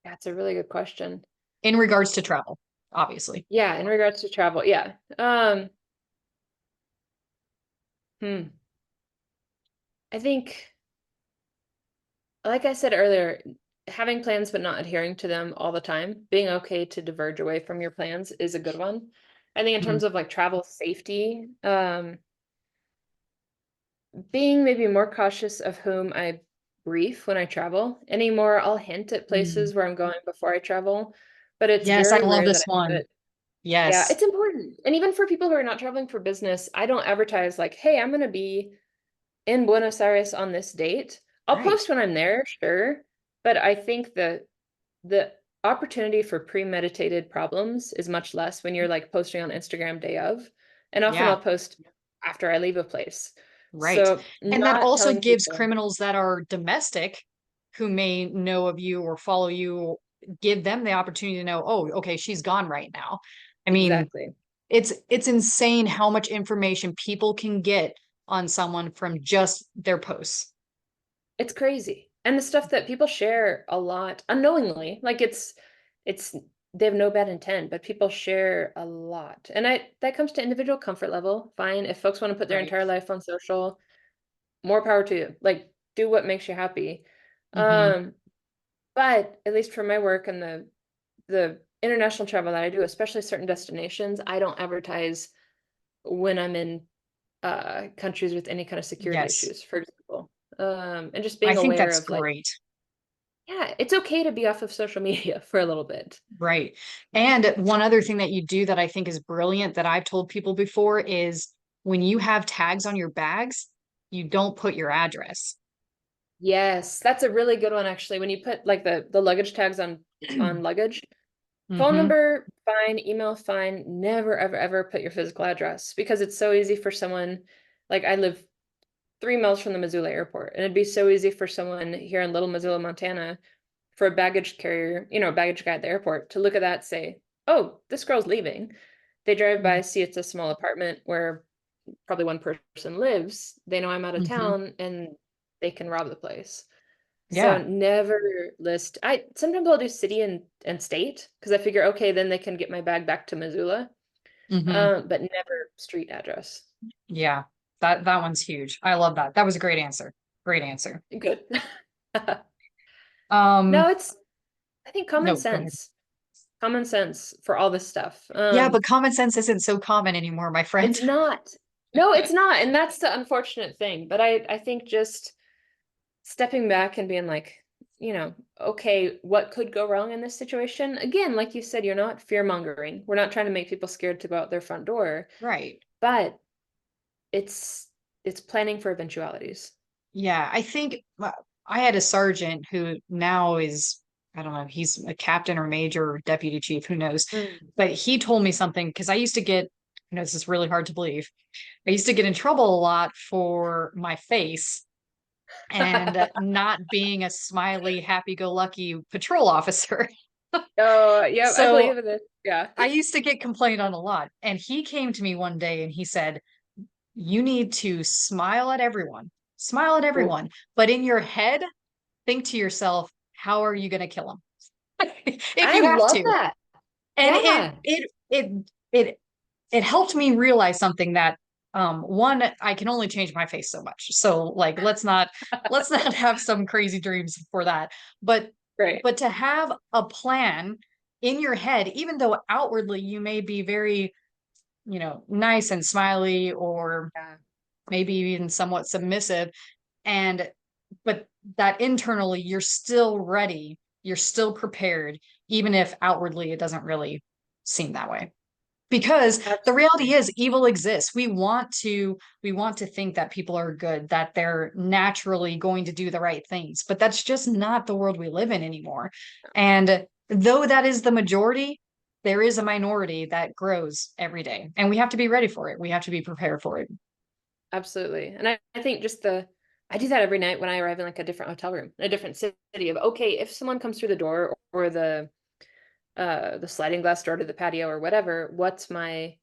That's a really good question. In regards to travel, obviously. Yeah, in regards to travel, yeah. Hmm. I think, like I said earlier, having plans but not adhering to them all the time, being okay to diverge away from your plans is a good one. I think in Mhm. terms of like travel safety, being maybe more cautious of whom I brief when I travel. Anymore, I'll hint at Mm. places where I'm going before I travel, but it's Yes, I very love rare that this I one. put, yeah, Yes. it's important. And even for people who are not traveling for business, I don't advertise like, hey, I'm going to be in Buenos Aires on this date. I'll Right. post when I'm there, sure, but I think the opportunity for premeditated problems is much less when you're like posting on Instagram day of, and often Yeah. I'll post after I leave a place. Right. So And that not also telling gives people criminals that are domestic who may know of you or follow you, give them the opportunity to know, oh, okay, she's gone right now. I mean, exactly. it's insane how much information people can get on someone from just their posts. It's crazy. And the stuff that people share a lot unknowingly, like it's they have no bad intent, but people share a lot. And I that comes to individual comfort level. Fine. If folks want to put their Right. entire life on social, more power to you. Like do what makes you happy. Hmm. Um, but at least for my work and the international travel that I do, especially certain destinations, I don't advertise when I'm in countries with any kind of security Yes. issues, for example. And just I being think aware that's of like, great. yeah, it's okay to be off of social media for a little bit. Right. And one other thing that you do that I think is brilliant that I've told people before is when you have tags on your bags, you don't put your address. Yes, that's a really good one actually. When you put like the luggage tags on luggage, phone Hmm. number fine, email fine, never ever ever put your physical address because it's so easy for someone like I live 3 miles from the Missoula airport, and it'd be so easy for someone here in Little Missoula, Montana, for a baggage carrier, a baggage guy at the airport to look at that, say, "Oh, this girl's leaving." They drive by, see it's a small apartment where probably one person lives. They know I'm out of Hmm. town, and they can rob the place. So Yeah. never list. I sometimes I'll do city and state because I figure, okay, then they can get my bag back to Missoula. Hmm. But never street address. Yeah. That one's huge. I love that. That was a great answer. Great answer. Good. Um, No, it's I think no, go ahead. common sense for all this stuff. Yeah, but common sense isn't so common anymore, my friend. It's not. No, it's not, and that's the unfortunate thing. But I think just stepping back and being like, okay, what could go wrong in this situation? Again, like you said, you're not fear mongering. We're not trying to make people scared to go out their front door, Right. but it's it's planning for eventualities. Yeah, I think I had a sergeant who now is, I don't know, he's a captain or major or deputy chief, who knows. Mm. But he told me something because I used to get, this is really hard to believe. I used to get in trouble a lot for my face and not being a smiley, happy-go-lucky patrol officer. Oh, yeah, I So believe in it. Yeah. I used to get complained on a lot. And he came to me one day and he said, you need to smile at everyone, smile at Cool. everyone, but in your head, think to yourself, how are you going to kill them? If I you have love to. that. And Yeah. it it helped me realize something that one, I can only change my face so much. So like let's not have some crazy dreams for that. But Great. to have a plan in your head, even though outwardly you may be very, nice and smiley, or Yeah. maybe even somewhat submissive, and but that internally you're still ready, you're still prepared, even if outwardly it doesn't really seem that way. Because the reality Absolutely. is evil exists. We want to think that people are good, that they're naturally going to do the right things, but that's just not the world we live in anymore. And though that is the majority, there is a minority that grows every day, and we have to be ready for it. We have to be prepared for it. Absolutely. And I think I do that every night when I arrive in like a different hotel room, in a different city of, okay, if someone comes through the door or the sliding glass door to the patio or whatever, what's my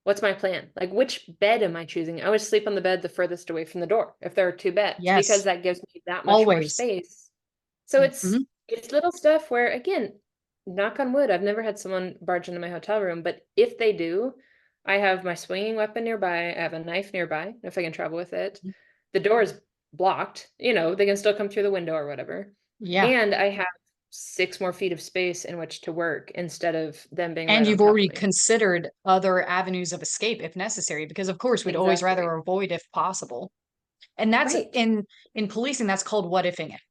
plan? Like which bed am I choosing? I always sleep on the bed the furthest away from the door if there are two beds, because Yes, that gives me that much more always. space. So Mhm. it's little stuff where, again, knock on wood, I've never had someone barge into my hotel room, but if they do, I have my swinging weapon nearby. I have a knife nearby if I can travel with it. The door is blocked, they can still come through the window or whatever. Yeah. And I have 6 more feet of space in which to work instead of them being And right on you've top of already me. considered other avenues of escape if necessary, because of course we'd always rather Exactly. avoid if possible. And that's Right. in policing, that's called what ifing it.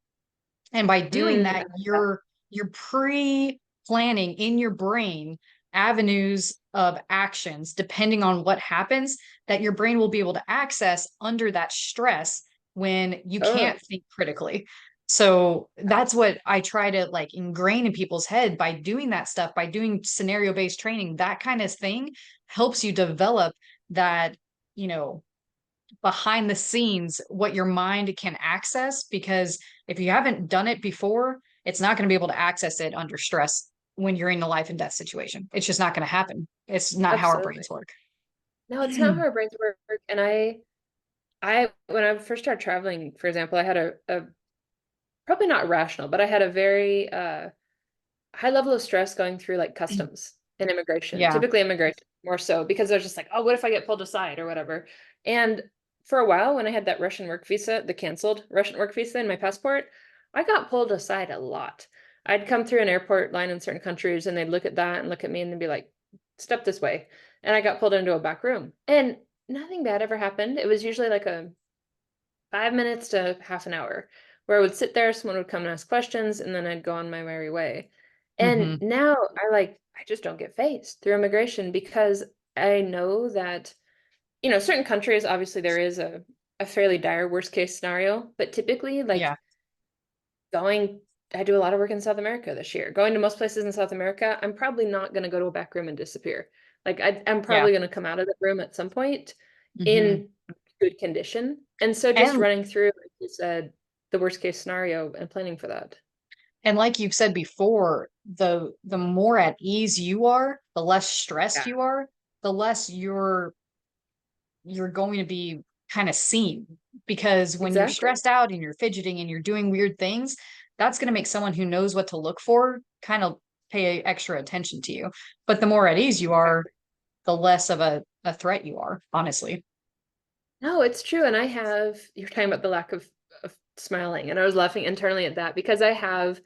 And by doing Mm, I that, like that. you're pre-planning in your brain avenues of actions depending on what happens, that your brain will be able to access under that stress when you Oh, can't think critically. So that's what I try to like ingrain in people's head by doing that stuff, by doing scenario-based training. That kind of thing helps you develop that, you know, behind the scenes, what your mind can access, because if you haven't done it before, it's not going to be able to access it under stress when you're in a life and death situation. It's just not going to happen. It's not how our absolutely. brains work. No, it's not how our brains work. And I when I first started traveling, for example, I had a probably not rational, but I had a very high level of stress going through like customs and immigration, Yeah. typically immigration more so, because I was just like, oh, what if I get pulled aside or whatever? And for a while, when I had that Russian work visa, the canceled Russian work visa in my passport, I got pulled aside a lot. I'd come through an airport line in certain countries and they'd look at that and look at me and they'd be like, step this way. And I got pulled into a back room and nothing bad ever happened. It was usually like a 5 minutes to half an hour where I would sit there, someone would come and ask questions, and then I'd go on my merry way. And Hmm. now I just don't get phased through immigration because I know that, certain countries, obviously there is a fairly dire worst case scenario, but typically Yeah. going, I do a lot of work in South America this year. Going to most places in South America, I'm probably not going to go to a back room and disappear. Like I'm Yeah. probably going to come out of the room at some point Hmm. in good condition. And so just And running through, like you said, the worst case scenario and planning for that. like you've said before, the more at ease you are, the less stressed Yeah, you are, the less you're going to be kind of seen, because when you're exactly. stressed out and you're fidgeting and you're doing weird things, that's going to make someone who knows what to look for kind of pay extra attention to you. But the more at ease you are, Exactly. the less of a threat you are, honestly. No, it's true. And you're talking about the lack of smiling. And I was laughing internally at that because I have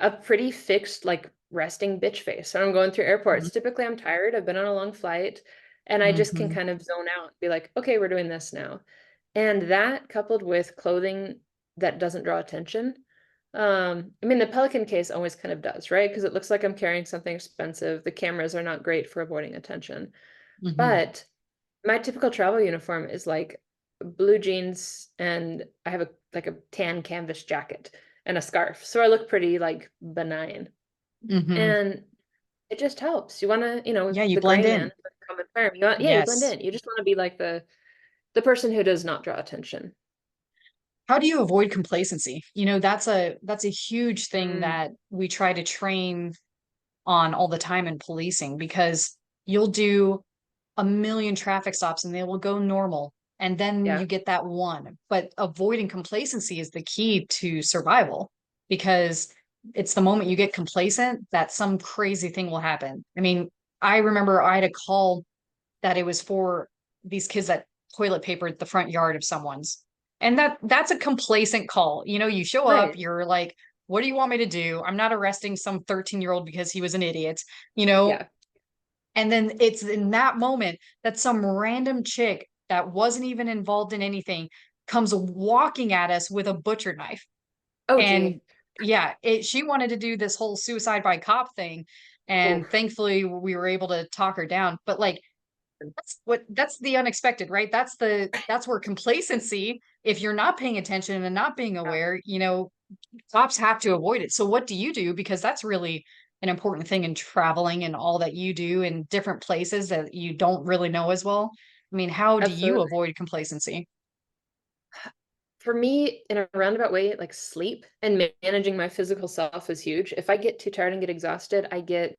a pretty fixed, like resting bitch face when I'm going through airports. Typically, I'm tired. I've been on a long flight and I just can Mm-hmm. kind of zone out, be like, okay, we're doing this now. And that coupled with clothing that doesn't draw attention. I mean, the Pelican case always kind of does, right? Because it looks like I'm carrying something expensive. The cameras are not great for avoiding attention. Mm-hmm. But my typical travel uniform is like blue jeans and I have a tan canvas jacket and a scarf. So I look pretty like benign. Mm-hmm. And it just helps. You want to, Yeah, you the blend gray in. man, the common term. You blend Yes. in. You just want to be like the person who does not draw attention. How do you avoid complacency? That's a huge thing Mm, that we try to train on all the time in policing, because you'll do a million traffic stops and they will go normal. and then Yeah. you get that one. But avoiding complacency is the key to survival, because it's the moment you get complacent that some crazy thing will happen. I mean, I remember I had a call that it was for these kids that toilet papered the front yard of someone's. And that's a complacent call. You know, you show up, Right. you're like, what do you want me to do? I'm not arresting some 13-year-old because he was an idiot, you know? Yeah. And then it's in that moment that some random chick that wasn't even involved in anything comes walking at us with a butcher knife. Oh, And gee. yeah, she wanted to do this whole suicide by cop thing. And Oof. thankfully we were able to talk her down. But like, that's the unexpected, right? That's where complacency, if you're not paying attention and not being Yeah. aware, you know, cops have to avoid it. So what do you do? Because that's really an important thing in traveling and all that you do in different places that you don't really know as well. I mean, how do you Absolutely. avoid complacency? For me, in a roundabout way, like sleep and managing my physical self is huge. If I get too tired and get exhausted, I get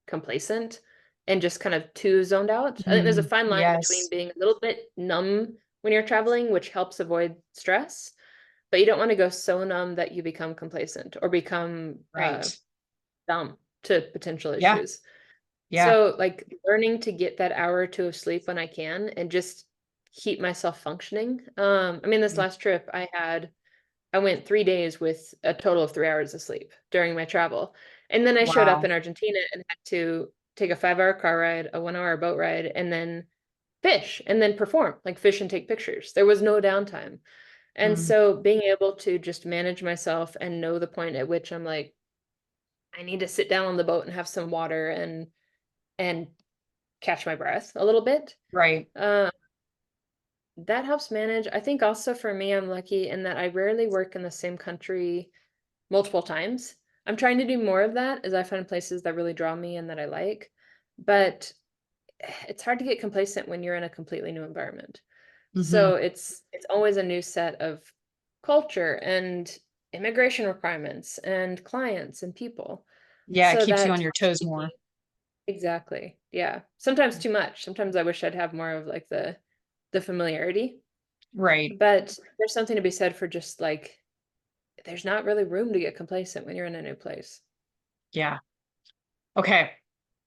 complacent and just kind of too zoned out. I think there's a fine line between Yes, being a little bit numb when you're traveling, which helps avoid stress, but you don't want to go so numb that you become complacent or become right. dumb to potential Yeah, issues. yeah. So, like, learning to get that hour or two of sleep when I can and just keep myself functioning. I mean, this Mm. last trip I went 3 days with a total of 3 hours of sleep during my travel. And then I showed up Wow. in Argentina and had to take a 5 hour car ride, a 1 hour boat ride, and then fish and then perform, like fish and take pictures. There was no downtime. And Mm, so being able to just manage myself and know the point at which I'm like, I need to sit down on the boat and have some water and catch my breath a little bit. right. Uh, that helps manage. I think also for me, I'm lucky in that I rarely work in the same country multiple times. I'm trying to do more of that as I find places that really draw me and that I like. But it's hard to get complacent when you're in a completely new environment. Hmm. So it's always a new set of culture and immigration requirements and clients and people. Yeah, it So keeps you that on your helps toes keep more. me exactly. Yeah. Sometimes too much. Sometimes I wish I'd have more of like the familiarity. Right. But there's something to be said for just like there's not really room to get complacent when you're in a new place. Yeah. Okay.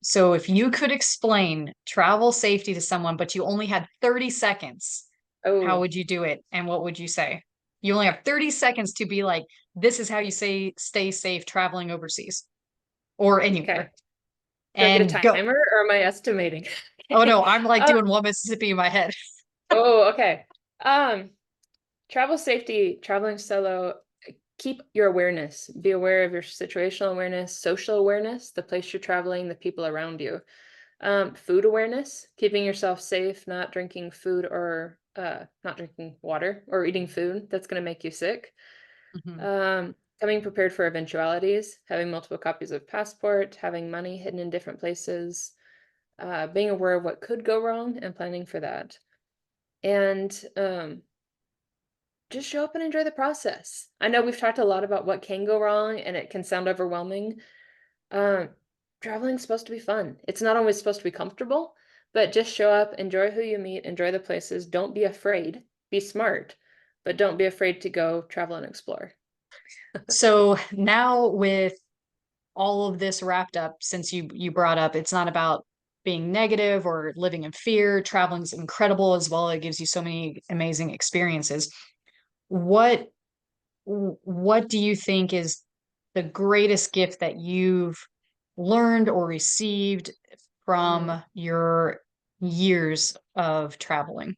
So if you could explain travel safety to someone, but you only had 30 seconds, how Oh, would you do it? And what would you say? You only have 30 seconds to be like, this is how you say stay safe traveling overseas or okay. anywhere. Do I get a And go. timer or am I estimating? Oh Okay. no, I'm like Uh, doing one Mississippi in my head. oh, okay. Um, Travel safety, traveling solo, keep your awareness. Be aware of your situational awareness, social awareness, the place you're traveling, the people around you. Food awareness, keeping yourself safe, not drinking food or not drinking water or eating food that's going to make you sick. Mhm. Coming prepared for eventualities, having multiple copies of passport, having money hidden in different places, being aware of what could go wrong and planning for that. And just show up and enjoy the process. I know we've talked a lot about what can go wrong and it can sound overwhelming. Um, Traveling's supposed to be fun. It's not always supposed to be comfortable, but just show up, enjoy who you meet, enjoy the places. Don't be afraid. Be smart, but don't be afraid to go travel and explore. So now with all of this wrapped up, since you brought up it's not about being negative or living in fear, traveling's incredible as well. It gives you so many amazing experiences. What what do you think is the greatest gift that you've learned or received Mm. from your years of traveling?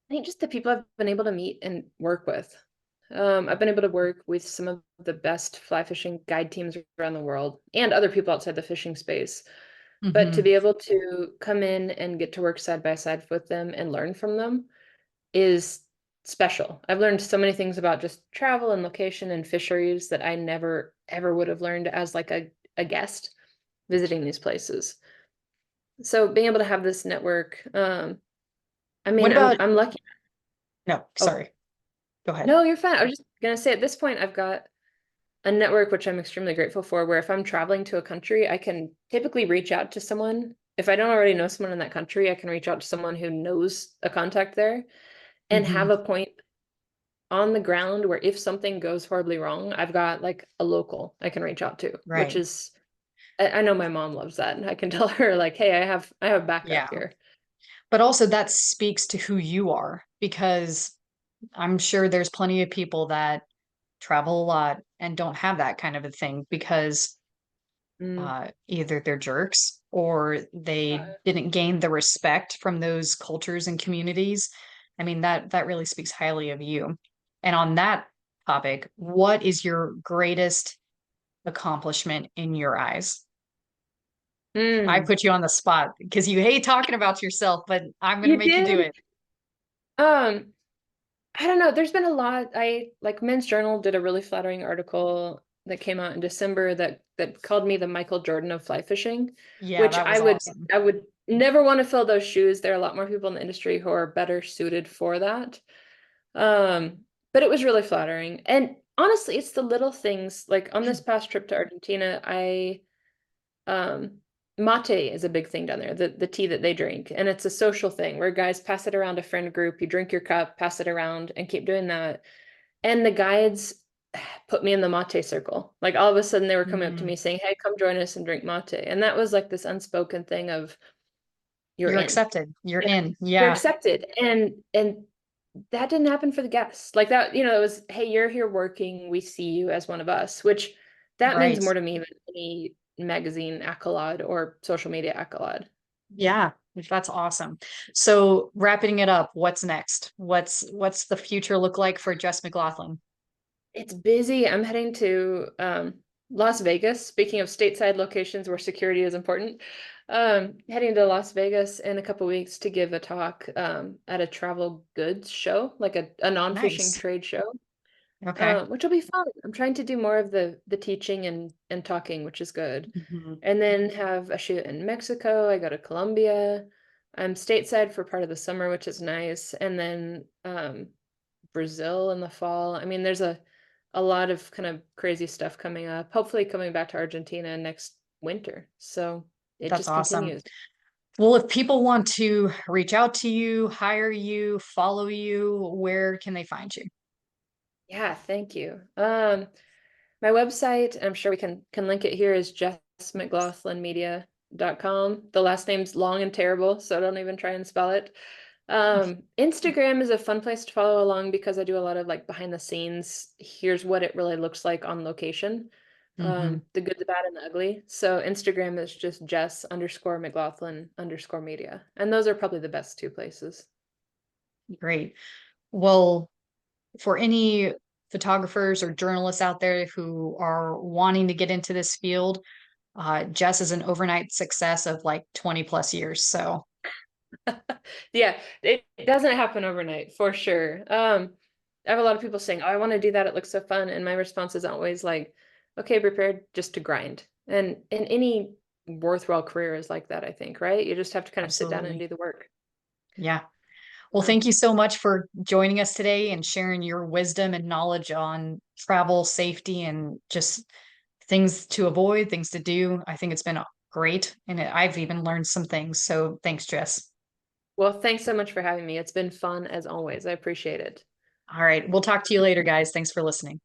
I think just the people I've been able to meet and work with. I've been able to work with some of the best fly fishing guide teams around the world and other people outside the fishing space. But to Hmm. be able to come in and get to work side by side with them and learn from them is special. I've learned so many things about just travel and location and fisheries that I never ever would have learned as like a guest visiting these places. So being able to have this network, I What mean, about, I'm lucky. no, Oh, sorry, go ahead. no, you're fine. I was just gonna say at this point I've got a network which I'm extremely grateful for, where if I'm traveling to a country, I can typically reach out to someone if I don't already know someone in that country, I can reach out to someone who knows a contact there and Hmm. have a point on the ground where if something goes horribly wrong, I've got like a local I can reach out to, which Right. is I know my mom loves that. And I can tell her like, hey, I have backup Yeah. here. But also that speaks to who you are, because I'm sure there's plenty of people that travel a lot and don't have that kind of a thing because Mm, either they're jerks or they didn't gain the respect from those cultures and communities. I mean, that really speaks highly of you. And on that topic, what is your greatest accomplishment in your eyes? I mm. put you on the spot because you hate talking about yourself, but I'm going to You make you do did? it. Um, I don't know. There's been a lot. I like Men's Journal did a really flattering article that came out in December that called me the Michael Jordan of fly fishing, Yeah, which that was awesome. I would never want to fill those shoes. There are a lot more people in the industry who are better suited for that. Um, but it was really flattering. And honestly, it's the little things. Like on this past trip to Argentina, I mate is a big thing down there, the tea that they drink. And it's a social thing where guys pass it around a friend group, you drink your cup, pass it around, and keep doing that. And the guides put me in the mate circle. Like all of a sudden they were coming up to me Mm, saying, hey, come join us and drink mate. And that was like this unspoken thing of you're you're in. accepted. You're Yeah. in. You're Yeah, accepted. And that didn't happen for the guests. Like that, it was, hey, you're here working. We see you as one of us, which that means right. more to me than any magazine accolade or social media accolade. Yeah, that's awesome. So wrapping it up, what's next? What's the future look like for Jess McGlothlin? It's busy. I'm heading to Las Vegas. Speaking of stateside locations where security is important, heading to Las Vegas in a couple weeks to give a talk at a travel goods show, like a non-fishing Nice. trade show. Okay. Which will be fun. I'm trying to do more of the teaching and talking, which is good. Mhm. And then have a shoot in Mexico. I go to Colombia. I'm stateside for part of the summer, which is nice. And then Brazil in the fall. I mean, there's a lot of kind of crazy stuff coming up. Hopefully coming back to Argentina next winter. So it That's just awesome. continues. Well, if people want to reach out to you, hire you, follow you, where can they find you? Yeah, thank you. My website, I'm sure we can link it here, is jessmcglaughlin.media.com. The last name's long and terrible, so don't even try and spell it. Instagram is a fun place to follow along because I do a lot of like behind the scenes. Here's what it really looks like on location. Hmm. The good, the bad, and the ugly. So Instagram is just Jess_McGlothlin_media. And those are probably the best two places. Great. Well, for any photographers or journalists out there who are wanting to get into this field, Jess is an overnight success of like 20 plus years. So Yeah, it doesn't happen overnight for sure. I have a lot of people saying, "Oh, I want to do that. It looks so fun." And my response is always like, "Okay, prepared just to grind." And any worthwhile career is like that, I think, right? You just have to kind of sit down and absolutely. do the work. Yeah. Well, Yeah. thank you so much for joining us today and sharing your wisdom and knowledge on travel, safety, and just things to avoid, things to do. I think it's been great. And I've even learned some things. So thanks, Jess. Well, thanks so much for having me. It's been fun as always. I appreciate it. All right. We'll talk to you later, guys. Thanks for listening.